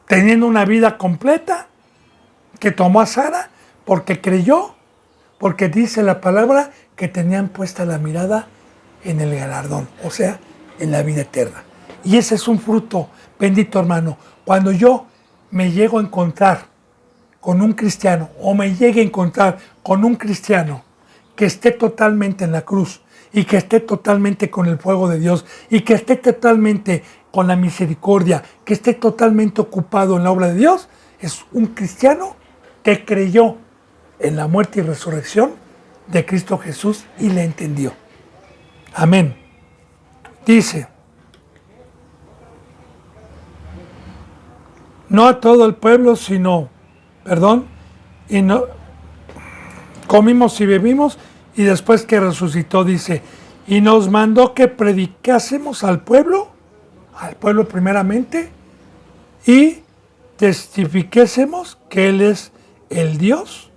Speaker 1: teniendo una vida completa, que tomó a Sara porque creyó, porque dice la palabra que tenían puesta la mirada en el galardón, o sea, en la vida eterna. Y ese es un fruto, bendito hermano. Cuando yo me llego a encontrar con un cristiano, o me llegue a encontrar con un cristiano que esté totalmente en la cruz, y que esté totalmente con el fuego de Dios, y que esté totalmente con la misericordia, que esté totalmente ocupado en la obra de Dios, es un cristiano que creyó en la muerte y resurrección de Cristo Jesús y le entendió. Amén. Dice, no a todo el pueblo, sino, y no comimos y bebimos, Y después que resucitó dice, y nos mandó que predicásemos al pueblo primeramente, y testifiquésemos que Él es el Dios,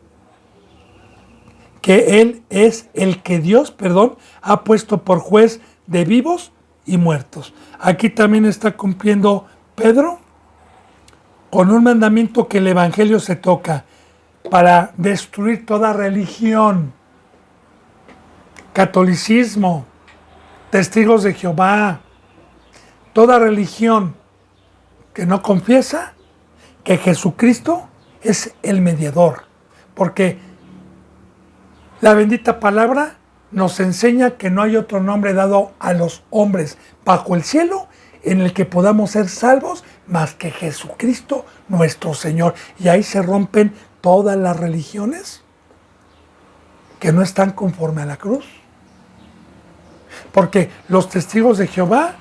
Speaker 1: que Él es el que Dios, ha puesto por juez de vivos y muertos. Aquí también está cumpliendo Pedro con un mandamiento que el Evangelio se toca para destruir toda religión, catolicismo, testigos de Jehová, toda religión que no confiesa que Jesucristo es el mediador, porque la bendita palabra nos enseña que no hay otro nombre dado a los hombres bajo el cielo en el que podamos ser salvos más que Jesucristo nuestro Señor. Y ahí se rompen todas las religiones que no están conforme a la cruz. Porque los testigos de Jehová,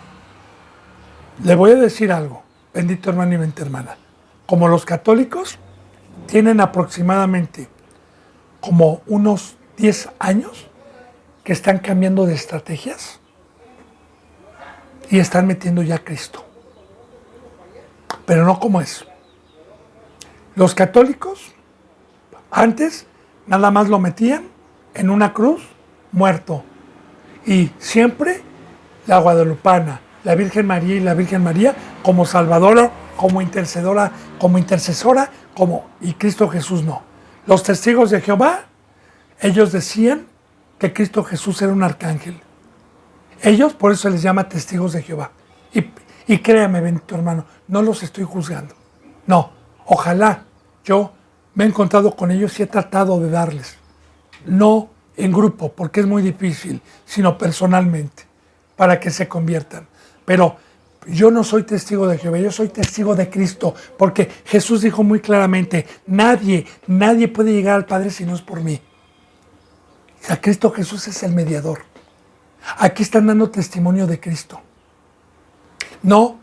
Speaker 1: le voy a decir algo, bendito hermano y bendita hermana, como los católicos tienen aproximadamente como unos 10 años que están cambiando de estrategias y están metiendo ya a Cristo. Pero no como eso. Los católicos antes nada más lo metían en una cruz muerto. Y siempre la guadalupana, la Virgen María y la Virgen María como salvadora, como intercesora, y Cristo Jesús no. Los testigos de Jehová, ellos decían que Cristo Jesús era un arcángel. Ellos, por eso se les llama testigos de Jehová. Y créame, bendito hermano, no los estoy juzgando. No, ojalá yo me he encontrado con ellos y he tratado de darles. No en grupo, porque es muy difícil, sino personalmente, para que se conviertan. Pero yo no soy testigo de Jehová, yo soy testigo de Cristo, porque Jesús dijo muy claramente, nadie puede llegar al Padre si no es por mí. O sea, Cristo Jesús es el mediador. Aquí están dando testimonio de Cristo. No,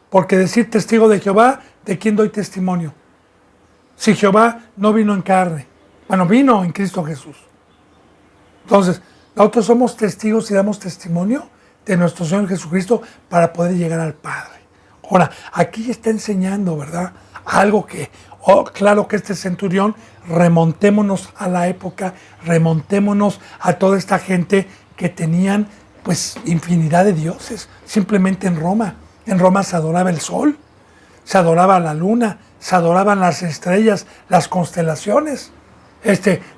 Speaker 1: porque decir testigo de Jehová, ¿de quién doy testimonio? Si Jehová no vino en carne, bueno, vino en Cristo Jesús. Entonces, nosotros somos testigos y damos testimonio de nuestro Señor Jesucristo para poder llegar al Padre. Ahora, aquí está enseñando, ¿verdad? Algo que, claro que este centurión, remontémonos a la época, remontémonos a toda esta gente que tenían, pues, infinidad de dioses. Simplemente en Roma se adoraba el sol, se adoraba la luna, se adoraban las estrellas, las constelaciones.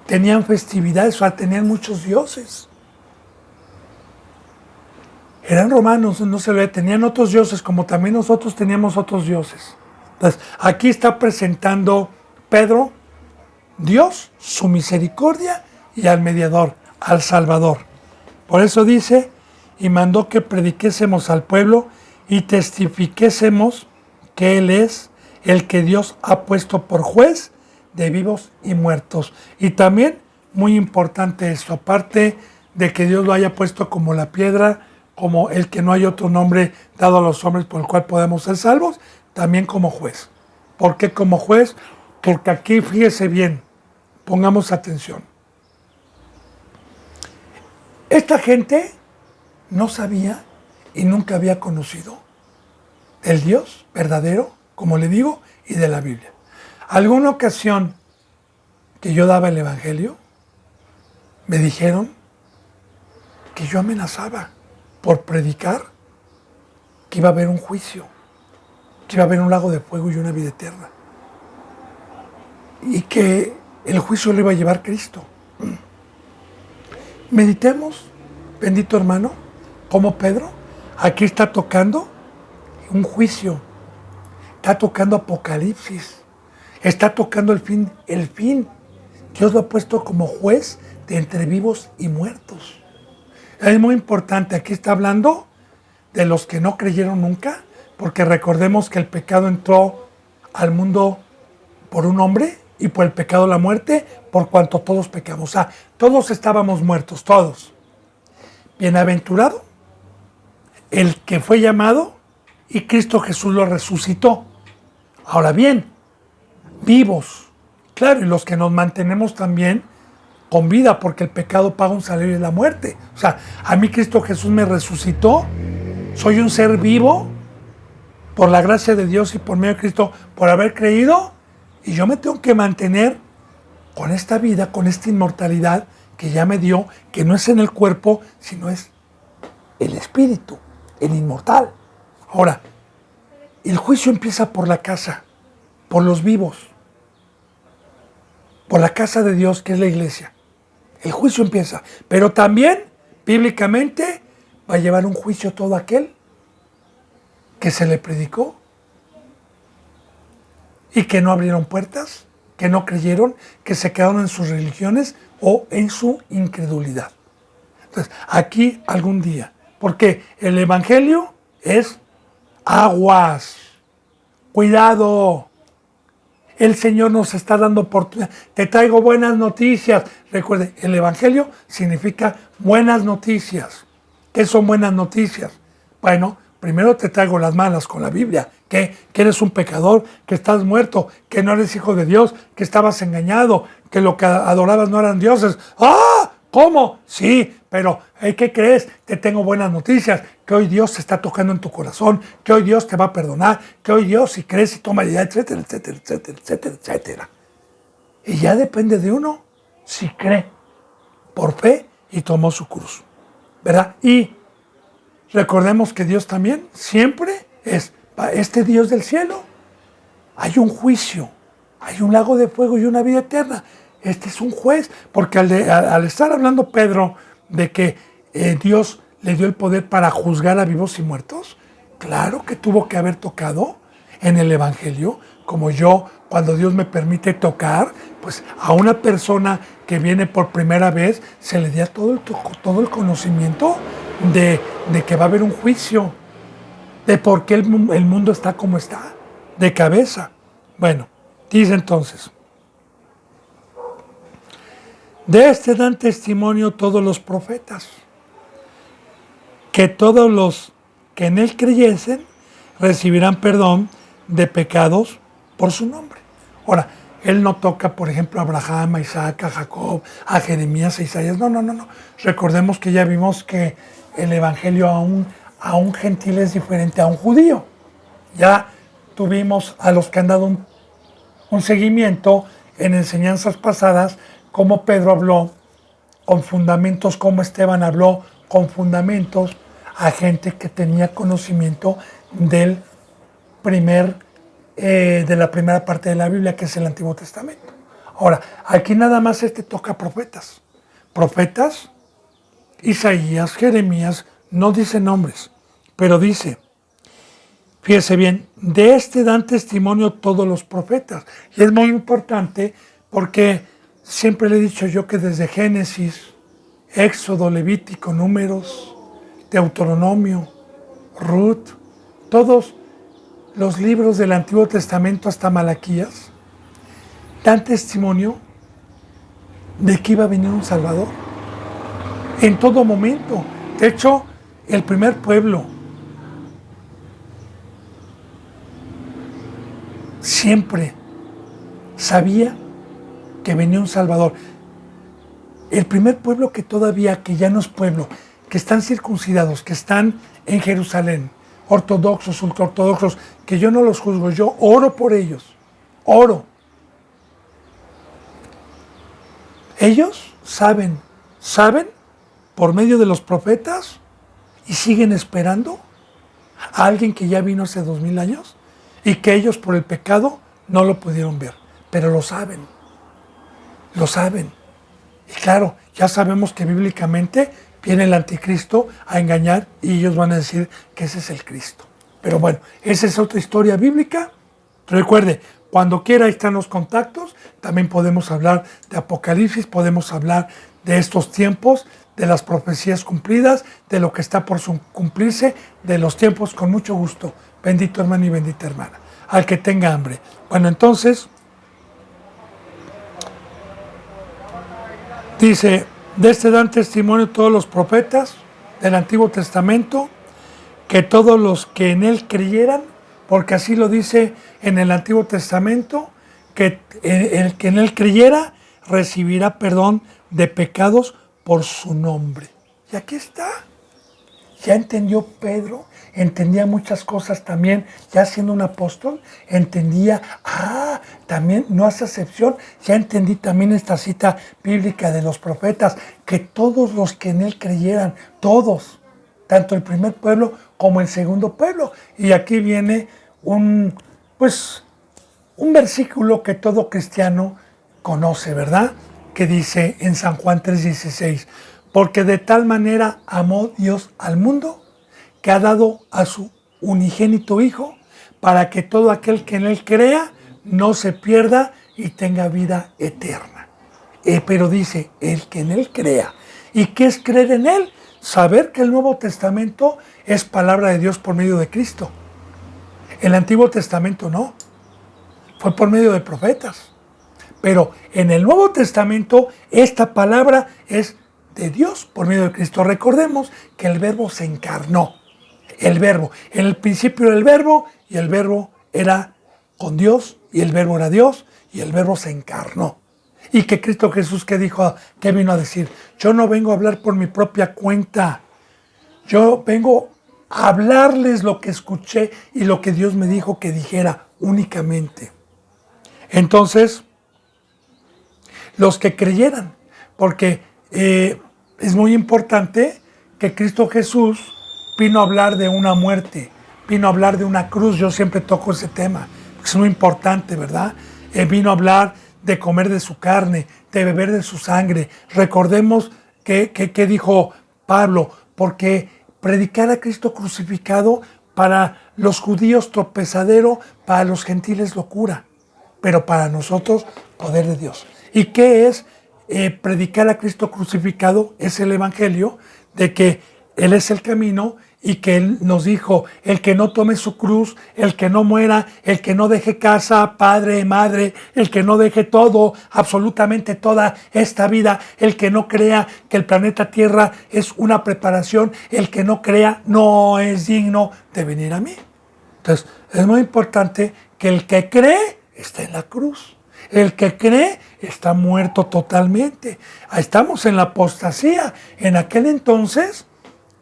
Speaker 1: Tenían festividades, o sea, tenían muchos dioses. Eran romanos, no se ve, tenían otros dioses, como también nosotros teníamos otros dioses. Entonces, aquí está presentando Pedro, Dios, su misericordia y al mediador, al Salvador. Por eso dice, y mandó que prediquésemos al pueblo y testifiquésemos que Él es el que Dios ha puesto por juez de vivos y muertos. Y también, muy importante esto, aparte de que Dios lo haya puesto como la piedra, como el que no hay otro nombre dado a los hombres por el cual podemos ser salvos, también como juez. ¿Por qué como juez? Porque aquí, fíjese bien, pongamos atención. Esta gente no sabía y nunca había conocido el Dios verdadero, como le digo, y de la Biblia. Alguna ocasión que yo daba el Evangelio, me dijeron que yo amenazaba por predicar que iba a haber un juicio, que iba a haber un lago de fuego y una vida eterna. Y que el juicio lo iba a llevar Cristo. Meditemos, bendito hermano, como Pedro aquí está tocando un juicio, está tocando Apocalipsis, está tocando el fin. Dios lo ha puesto como juez de entre vivos y muertos. Es muy importante, aquí está hablando de los que no creyeron nunca, porque recordemos que el pecado entró al mundo por un hombre y por el pecado la muerte, por cuanto todos pecamos. O sea, todos estábamos muertos, todos. Bienaventurado el que fue llamado y Cristo Jesús lo resucitó. Ahora bien, vivos, claro, y los que nos mantenemos también con vida, porque el pecado paga un salario de la muerte. O sea, a mí Cristo Jesús me resucitó, soy un ser vivo por la gracia de Dios y por medio de Cristo, por haber creído, y yo me tengo que mantener con esta vida, con esta inmortalidad que ya me dio, que no es en el cuerpo, sino es el espíritu, el inmortal. Ahora, el juicio empieza por la casa, por los vivos, por la casa de Dios, que es la iglesia. El juicio empieza, pero también, bíblicamente, va a llevar un juicio todo aquel que se le predicó y que no abrieron puertas, que no creyeron, que se quedaron en sus religiones o en su incredulidad. Entonces, aquí algún día, porque el evangelio es aguas, cuidado. El Señor nos está dando oportunidad. Te traigo buenas noticias. Recuerde, el evangelio significa buenas noticias. ¿Qué son buenas noticias? Bueno, primero te traigo las malas con la Biblia, que eres un pecador, que estás muerto, que no eres hijo de Dios, que estabas engañado, que lo que adorabas no eran dioses. ¡Ah! ¿Cómo? Sí, pero ¿qué crees? Te tengo buenas noticias, que hoy Dios se está tocando en tu corazón, que hoy Dios te va a perdonar, que hoy Dios, si crees y toma ya, etcétera, etcétera, etcétera, etcétera, etcétera. Y ya depende de uno si cree por fe y tomó su cruz, ¿verdad? Y recordemos que Dios también siempre es, este Dios del cielo, hay un juicio, hay un lago de fuego y una vida eterna. Este es un juez, porque al estar hablando Pedro de que Dios le dio el poder para juzgar a vivos y muertos, claro que tuvo que haber tocado en el Evangelio, como yo, cuando Dios me permite tocar, pues a una persona que viene por primera vez, se le da todo el conocimiento de que va a haber un juicio, de por qué el mundo está como está, de cabeza. Bueno, dice entonces: de este dan testimonio todos los profetas, que todos los que en él creyesen recibirán perdón de pecados por su nombre. Ahora, él no toca, por ejemplo, a Abraham, a Isaac, a Jacob, a Jeremías, a Isaías. No. Recordemos que ya vimos que el evangelio a un gentil es diferente a un judío. Ya tuvimos a los que han dado un seguimiento en enseñanzas pasadas, como Pedro habló con fundamentos, como Esteban habló con fundamentos a gente que tenía conocimiento de la primera parte de la Biblia, que es el Antiguo Testamento. Ahora, aquí nada más toca profetas. Profetas, Isaías, Jeremías, no dice nombres, pero dice, fíjese bien, de este dan testimonio todos los profetas. Y es muy importante porque siempre le he dicho yo que desde Génesis, Éxodo, Levítico, Números, Deuteronomio, Ruth, todos los libros del Antiguo Testamento hasta Malaquías, dan testimonio de que iba a venir un Salvador en todo momento. De hecho, el primer pueblo siempre sabía que venía un Salvador. El primer pueblo que ya no es pueblo, que están circuncidados, que están en Jerusalén, ortodoxos, ultraortodoxos, que yo no los juzgo, yo oro por ellos, oro. Ellos saben por medio de los profetas y siguen esperando a alguien que ya vino hace 2000 años y que ellos por el pecado no lo pudieron ver, pero lo saben. Y claro, ya sabemos que bíblicamente viene el anticristo a engañar y ellos van a decir que ese es el Cristo. Pero bueno, esa es otra historia bíblica. Recuerde, cuando quiera ahí están los contactos. También podemos hablar de Apocalipsis, podemos hablar de estos tiempos, de las profecías cumplidas, de lo que está por cumplirse, de los tiempos, con mucho gusto. Bendito hermano y bendita hermana. Al que tenga hambre. Bueno, entonces dice, de este dan testimonio todos los profetas del Antiguo Testamento, que todos los que en él creyeran, porque así lo dice en el Antiguo Testamento, que el que en él creyera recibirá perdón de pecados por su nombre. Y aquí está. Ya entendió Pedro, entendía muchas cosas también, ya siendo un apóstol, entendía, también no hace excepción, ya entendí también esta cita bíblica de los profetas, que todos los que en él creyeran, todos, tanto el primer pueblo como el segundo pueblo. Y aquí viene un versículo que todo cristiano conoce, ¿verdad? Que dice en San Juan 3:16, porque de tal manera amó Dios al mundo que ha dado a su unigénito Hijo para que todo aquel que en él crea no se pierda y tenga vida eterna. Pero dice, el que en él crea. ¿Y qué es creer en él? Saber que el Nuevo Testamento es palabra de Dios por medio de Cristo. El Antiguo Testamento no, fue por medio de profetas. Pero en el Nuevo Testamento esta palabra es de Dios por medio de Cristo. Recordemos que el Verbo se encarnó. El Verbo, en el principio era el Verbo y el Verbo era con Dios y el Verbo era Dios y el Verbo se encarnó. Y que Cristo Jesús, ¿qué dijo? ¿Qué vino a decir? Yo no vengo a hablar por mi propia cuenta. Yo vengo a hablarles lo que escuché y lo que Dios me dijo que dijera únicamente. Entonces, los que creyeran, porque es muy importante que Cristo Jesús vino a hablar de una muerte, vino a hablar de una cruz. Yo siempre toco ese tema, es muy importante, ¿verdad? Vino a hablar de comer de su carne, de beber de su sangre. Recordemos que dijo Pablo, porque predicar a Cristo crucificado para los judíos tropezadero, para los gentiles locura, pero para nosotros poder de Dios. ¿Y qué es predicar a Cristo crucificado? Es el Evangelio de que Él es el camino y que Él nos dijo, el que no tome su cruz, el que no muera, el que no deje casa, padre, madre, el que no deje todo, absolutamente toda esta vida, el que no crea que el planeta Tierra es una preparación, el que no crea no es digno de venir a mí. Entonces, es muy importante que el que cree está en la cruz. El que cree está muerto totalmente. Estamos en la apostasía. En aquel entonces,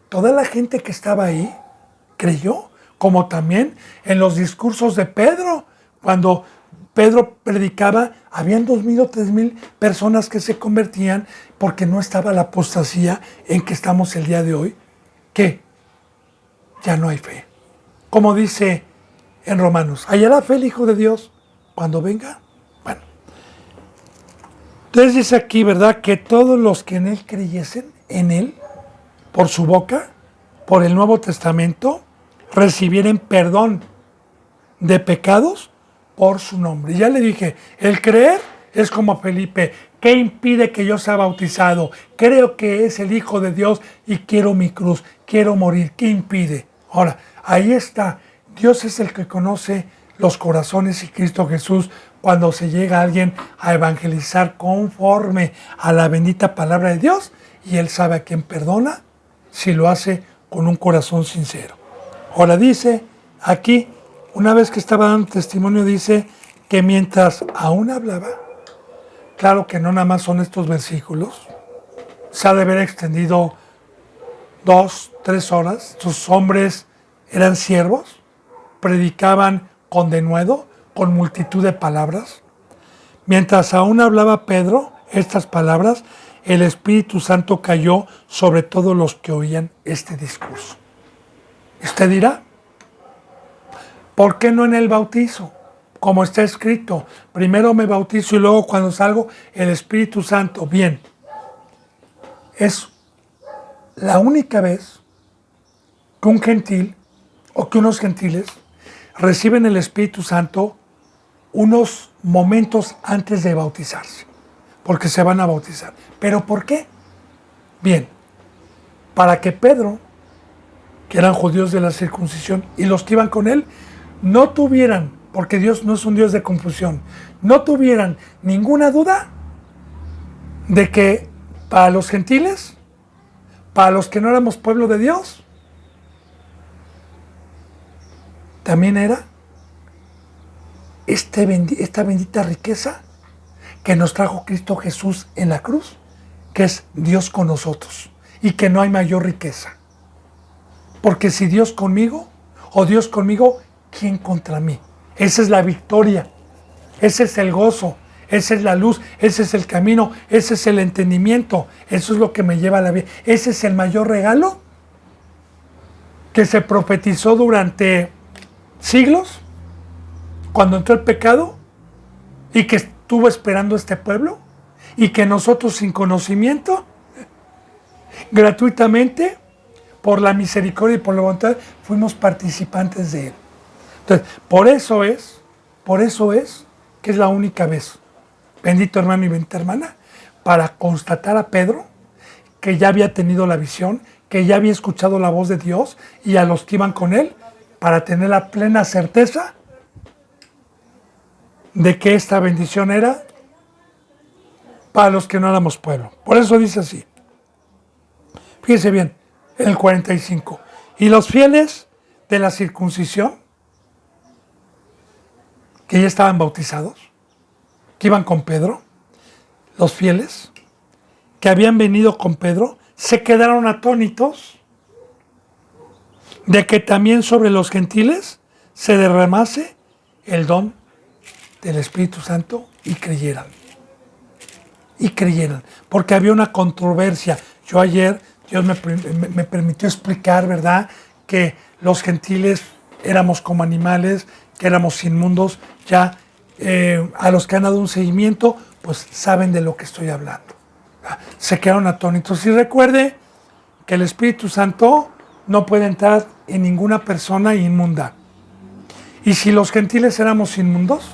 Speaker 1: toda la gente que estaba ahí creyó, como también en los discursos de Pedro. Cuando Pedro predicaba, habían 2,000 o 3,000 personas que se convertían porque no estaba la apostasía en que estamos el día de hoy, que ya no hay fe. Como dice en Romanos, ¿hallará fe el Hijo de Dios cuando venga? Bueno, entonces dice aquí, ¿verdad? Que todos los que en Él creyesen, en Él, por su boca, por el Nuevo Testamento, recibieren perdón de pecados por su nombre. Ya le dije, el creer es como Felipe. ¿Qué impide que yo sea bautizado? Creo que es el Hijo de Dios y quiero mi cruz, quiero morir. ¿Qué impide? Ahora, ahí está. Dios es el que conoce los corazones y Cristo Jesús, cuando se llega a alguien a evangelizar conforme a la bendita palabra de Dios, y Él sabe a quién perdona si lo hace con un corazón sincero. Ahora dice aquí, una vez que estaba dando testimonio, dice que mientras aún hablaba, claro que no nada más son estos versículos, se ha de haber extendido 2, 3 horas. Sus hombres eran siervos, predicaban con denuedo, con multitud de palabras. Mientras aún hablaba Pedro estas palabras, el Espíritu Santo cayó sobre todos los que oían este discurso. Y usted dirá, ¿por qué no en el bautizo? Como está escrito, primero me bautizo y luego cuando salgo el Espíritu Santo. Bien, es la única vez que un gentil o que unos gentiles reciben el Espíritu Santo unos momentos antes de bautizarse, porque se van a bautizar. ¿Pero por qué? Bien, para que Pedro, que eran judíos de la circuncisión, y los que iban con él, no tuvieran, porque Dios no es un Dios de confusión, no tuvieran ninguna duda de que para los gentiles, para los que no éramos pueblo de Dios, también era esta bendita riqueza que nos trajo Cristo Jesús en la cruz, que es Dios con nosotros y que no hay mayor riqueza. Porque si Dios conmigo, o Dios conmigo, ¿quién contra mí? Esa es la victoria, ese es el gozo, esa es la luz, ese es el camino, ese es el entendimiento, eso es lo que me lleva a la vida. Ese es el mayor regalo que se profetizó durante siglos, cuando entró el pecado, y que estuvo esperando este pueblo, y que nosotros sin conocimiento, gratuitamente, por la misericordia y por la voluntad, fuimos participantes de él. Entonces, por eso es que es la única vez, bendito hermano y bendita hermana, para constatar a Pedro que ya había tenido la visión, que ya había escuchado la voz de Dios, y a los que iban con él, para tener la plena certeza de que esta bendición era para los que no éramos pueblo. Por eso dice así. Fíjense bien, en el 45. Y los fieles de la circuncisión, que ya estaban bautizados, que iban con Pedro, los fieles que habían venido con Pedro, se quedaron atónitos de que también sobre los gentiles se derramase el don del Espíritu Santo y creyeran. Y creyeran, porque había una controversia. Yo ayer, Dios me permitió explicar, ¿verdad?, que los gentiles éramos como animales, que éramos inmundos. Ya a los que han dado un seguimiento, pues saben de lo que estoy hablando. Se quedaron atónitos. Y recuerde que el Espíritu Santo no puede entrar en ninguna persona inmunda. Y si los gentiles éramos inmundos,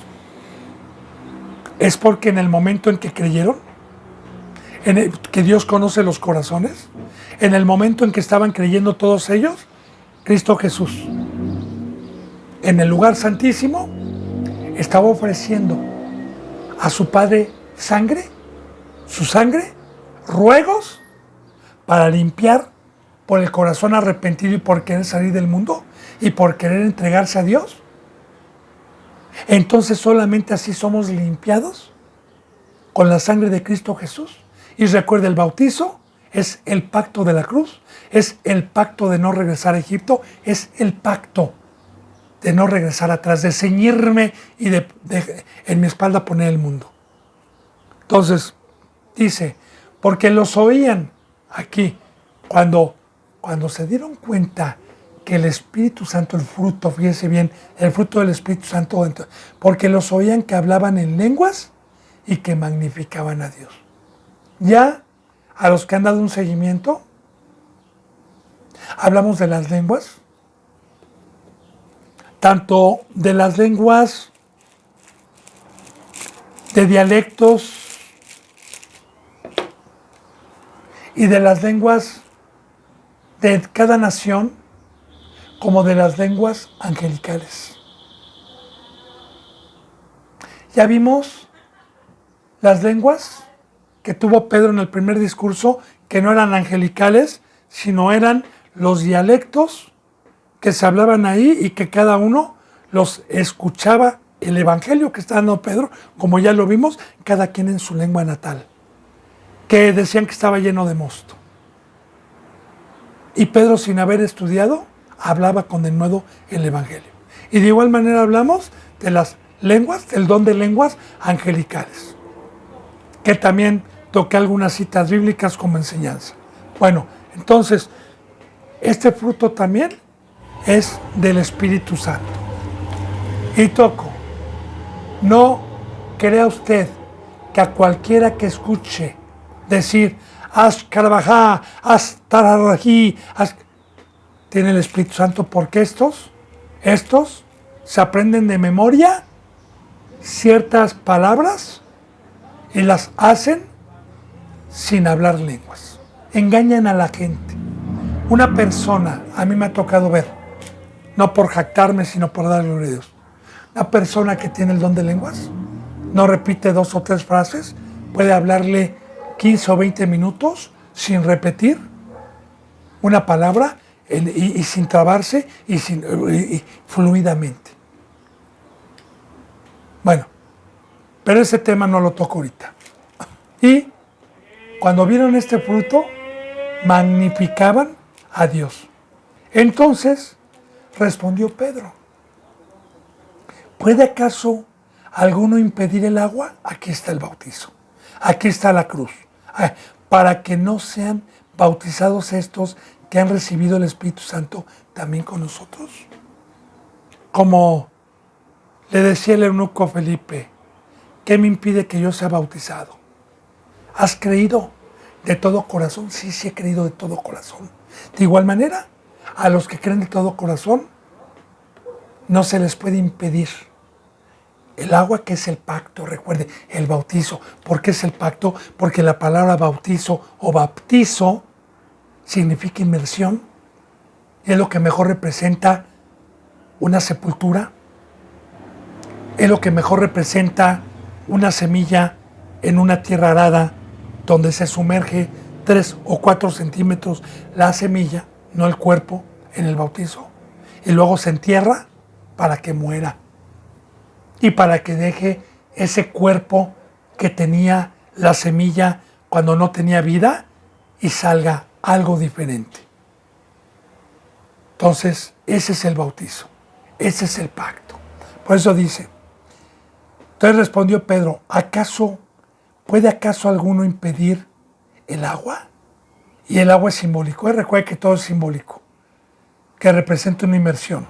Speaker 1: es porque en el momento en que creyeron, que Dios conoce los corazones, en el momento en que estaban creyendo todos ellos, Cristo Jesús, en el lugar santísimo, estaba ofreciendo a su Padre su sangre, ruegos para limpiar por el corazón arrepentido y por querer salir del mundo y por querer entregarse a Dios. Entonces solamente así somos limpiados con la sangre de Cristo Jesús. Y recuerda, el bautizo es el pacto de la cruz, es el pacto de no regresar a Egipto, es el pacto de no regresar atrás, de ceñirme y de en mi espalda poner el mundo. Entonces, dice, porque los oían aquí, cuando se dieron cuenta que el Espíritu Santo, el fruto, fíjese bien, el fruto del Espíritu Santo, porque los oían que hablaban en lenguas y que magnificaban a Dios. Ya a los que han dado un seguimiento, hablamos de las lenguas, tanto de las lenguas de dialectos y de las lenguas de cada nación, como de las lenguas angelicales. Ya vimos las lenguas que tuvo Pedro en el primer discurso, que no eran angelicales, sino eran los dialectos que se hablaban ahí y que cada uno los escuchaba el evangelio que está dando Pedro, como ya lo vimos, cada quien en su lengua natal, que decían que estaba lleno de mosto. Y Pedro, sin haber estudiado, hablaba con denuedo el evangelio. Y de igual manera hablamos de las lenguas, del don de lenguas angelicales, que también toqué algunas citas bíblicas como enseñanza. Bueno, entonces, este fruto también es del Espíritu Santo. Y toco, no crea usted que a cualquiera que escuche decir, haz carabajá, haz tararají, tiene el Espíritu Santo, porque estos se aprenden de memoria ciertas palabras y las hacen sin hablar lenguas. Engañan a la gente. Una persona, a mí me ha tocado ver, no por jactarme, sino por darle gloria a Dios, una persona que tiene el don de lenguas, no repite 2 o 3 frases, puede hablarle 15 o 20 minutos sin repetir una palabra y sin trabarse y fluidamente. Bueno, Pero ese tema no lo toco ahorita. Y cuando vieron este fruto, magnificaban a Dios. Entonces respondió Pedro: ¿puede acaso alguno impedir el agua? Aquí está el bautizo. Aquí está la cruz. Para que no sean bautizados estos que han recibido el Espíritu Santo también con nosotros. Como le decía el eunuco Felipe: ¿qué me impide que yo sea bautizado? ¿Has creído de todo corazón? Sí, sí he creído de todo corazón. De igual manera, a los que creen de todo corazón, no se les puede impedir el agua, que es el pacto. Recuerde, el bautizo. ¿Por qué es el pacto? Porque la palabra bautizo o baptizo significa inmersión. Es lo que mejor representa una sepultura. Es lo que mejor representa una semilla en una tierra arada, donde se sumerge 3 o 4 centímetros la semilla, no el cuerpo, en el bautizo. Y luego se entierra para que muera. Y para que deje ese cuerpo que tenía la semilla cuando no tenía vida y salga algo diferente. Entonces, ese es el bautizo. Ese es el pacto. Por eso dice: entonces respondió Pedro: ¿puede acaso alguno impedir el agua? Y el agua es simbólico. Recuerda que todo es simbólico, que representa una inmersión.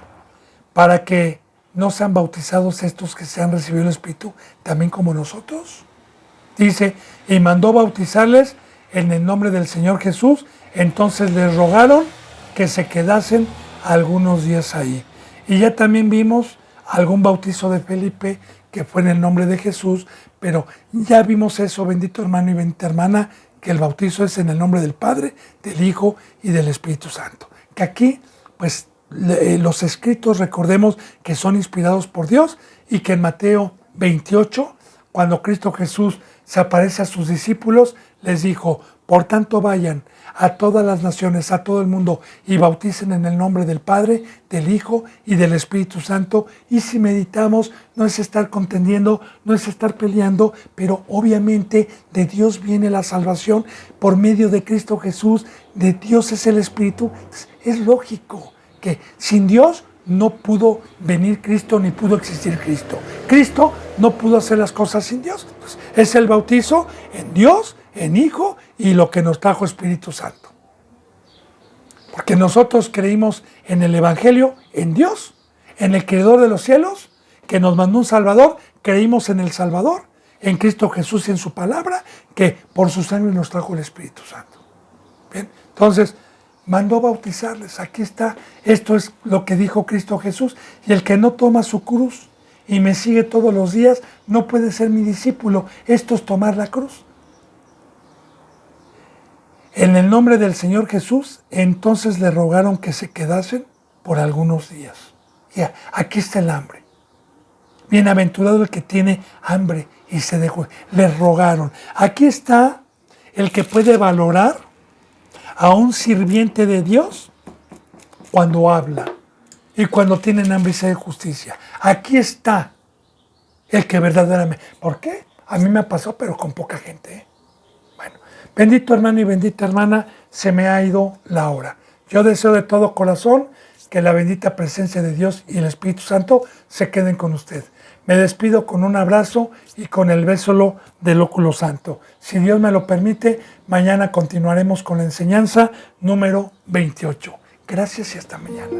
Speaker 1: Para que no sean bautizados estos que se han recibido el Espíritu, también como nosotros. Dice: y mandó bautizarles en el nombre del Señor Jesús. Entonces les rogaron que se quedasen algunos días ahí. Y ya también vimos algún bautizo de Felipe que fue en el nombre de Jesús, pero ya vimos eso, bendito hermano y bendita hermana, que el bautizo es en el nombre del Padre, del Hijo y del Espíritu Santo. Que aquí, pues, los escritos, recordemos que son inspirados por Dios, y que en Mateo 28, cuando Cristo Jesús se aparece a sus discípulos, les dijo: por tanto vayan a todas las naciones, a todo el mundo, y bauticen en el nombre del Padre, del Hijo y del Espíritu Santo. Y si meditamos, no es estar contendiendo, no es estar peleando, pero obviamente de Dios viene la salvación por medio de Cristo Jesús. De Dios es el Espíritu. Es lógico que sin Dios no pudo venir Cristo ni pudo existir Cristo. Cristo no pudo hacer las cosas sin Dios. Entonces, es el bautizo en Dios, en Hijo y lo que nos trajo Espíritu Santo. Porque nosotros creímos en el Evangelio, en Dios, en el Creador de los cielos, que nos mandó un Salvador. Creímos en el Salvador, en Cristo Jesús y en su palabra, que por su sangre nos trajo el Espíritu Santo. Bien, entonces mandó bautizarles. Aquí está, esto es lo que dijo Cristo Jesús: y el que no toma su cruz y me sigue todos los días no puede ser mi discípulo. Esto es tomar la cruz. En el nombre del Señor Jesús, entonces le rogaron que se quedasen por algunos días. Ya, aquí está el hambre. Bienaventurado el que tiene hambre y se dejó. Les rogaron. Aquí está el que puede valorar a un sirviente de Dios cuando habla y cuando tienen hambre y sed de justicia. Aquí está el que verdaderamente... ¿Por qué? A mí me ha pasado, pero con poca gente. Bueno, bendito hermano y bendita hermana, se me ha ido la hora. Yo deseo de todo corazón que la bendita presencia de Dios y el Espíritu Santo se queden con usted. Me despido con un abrazo y con el beso del óculo santo. Si Dios me lo permite, mañana continuaremos con la enseñanza número 28. Gracias y hasta mañana.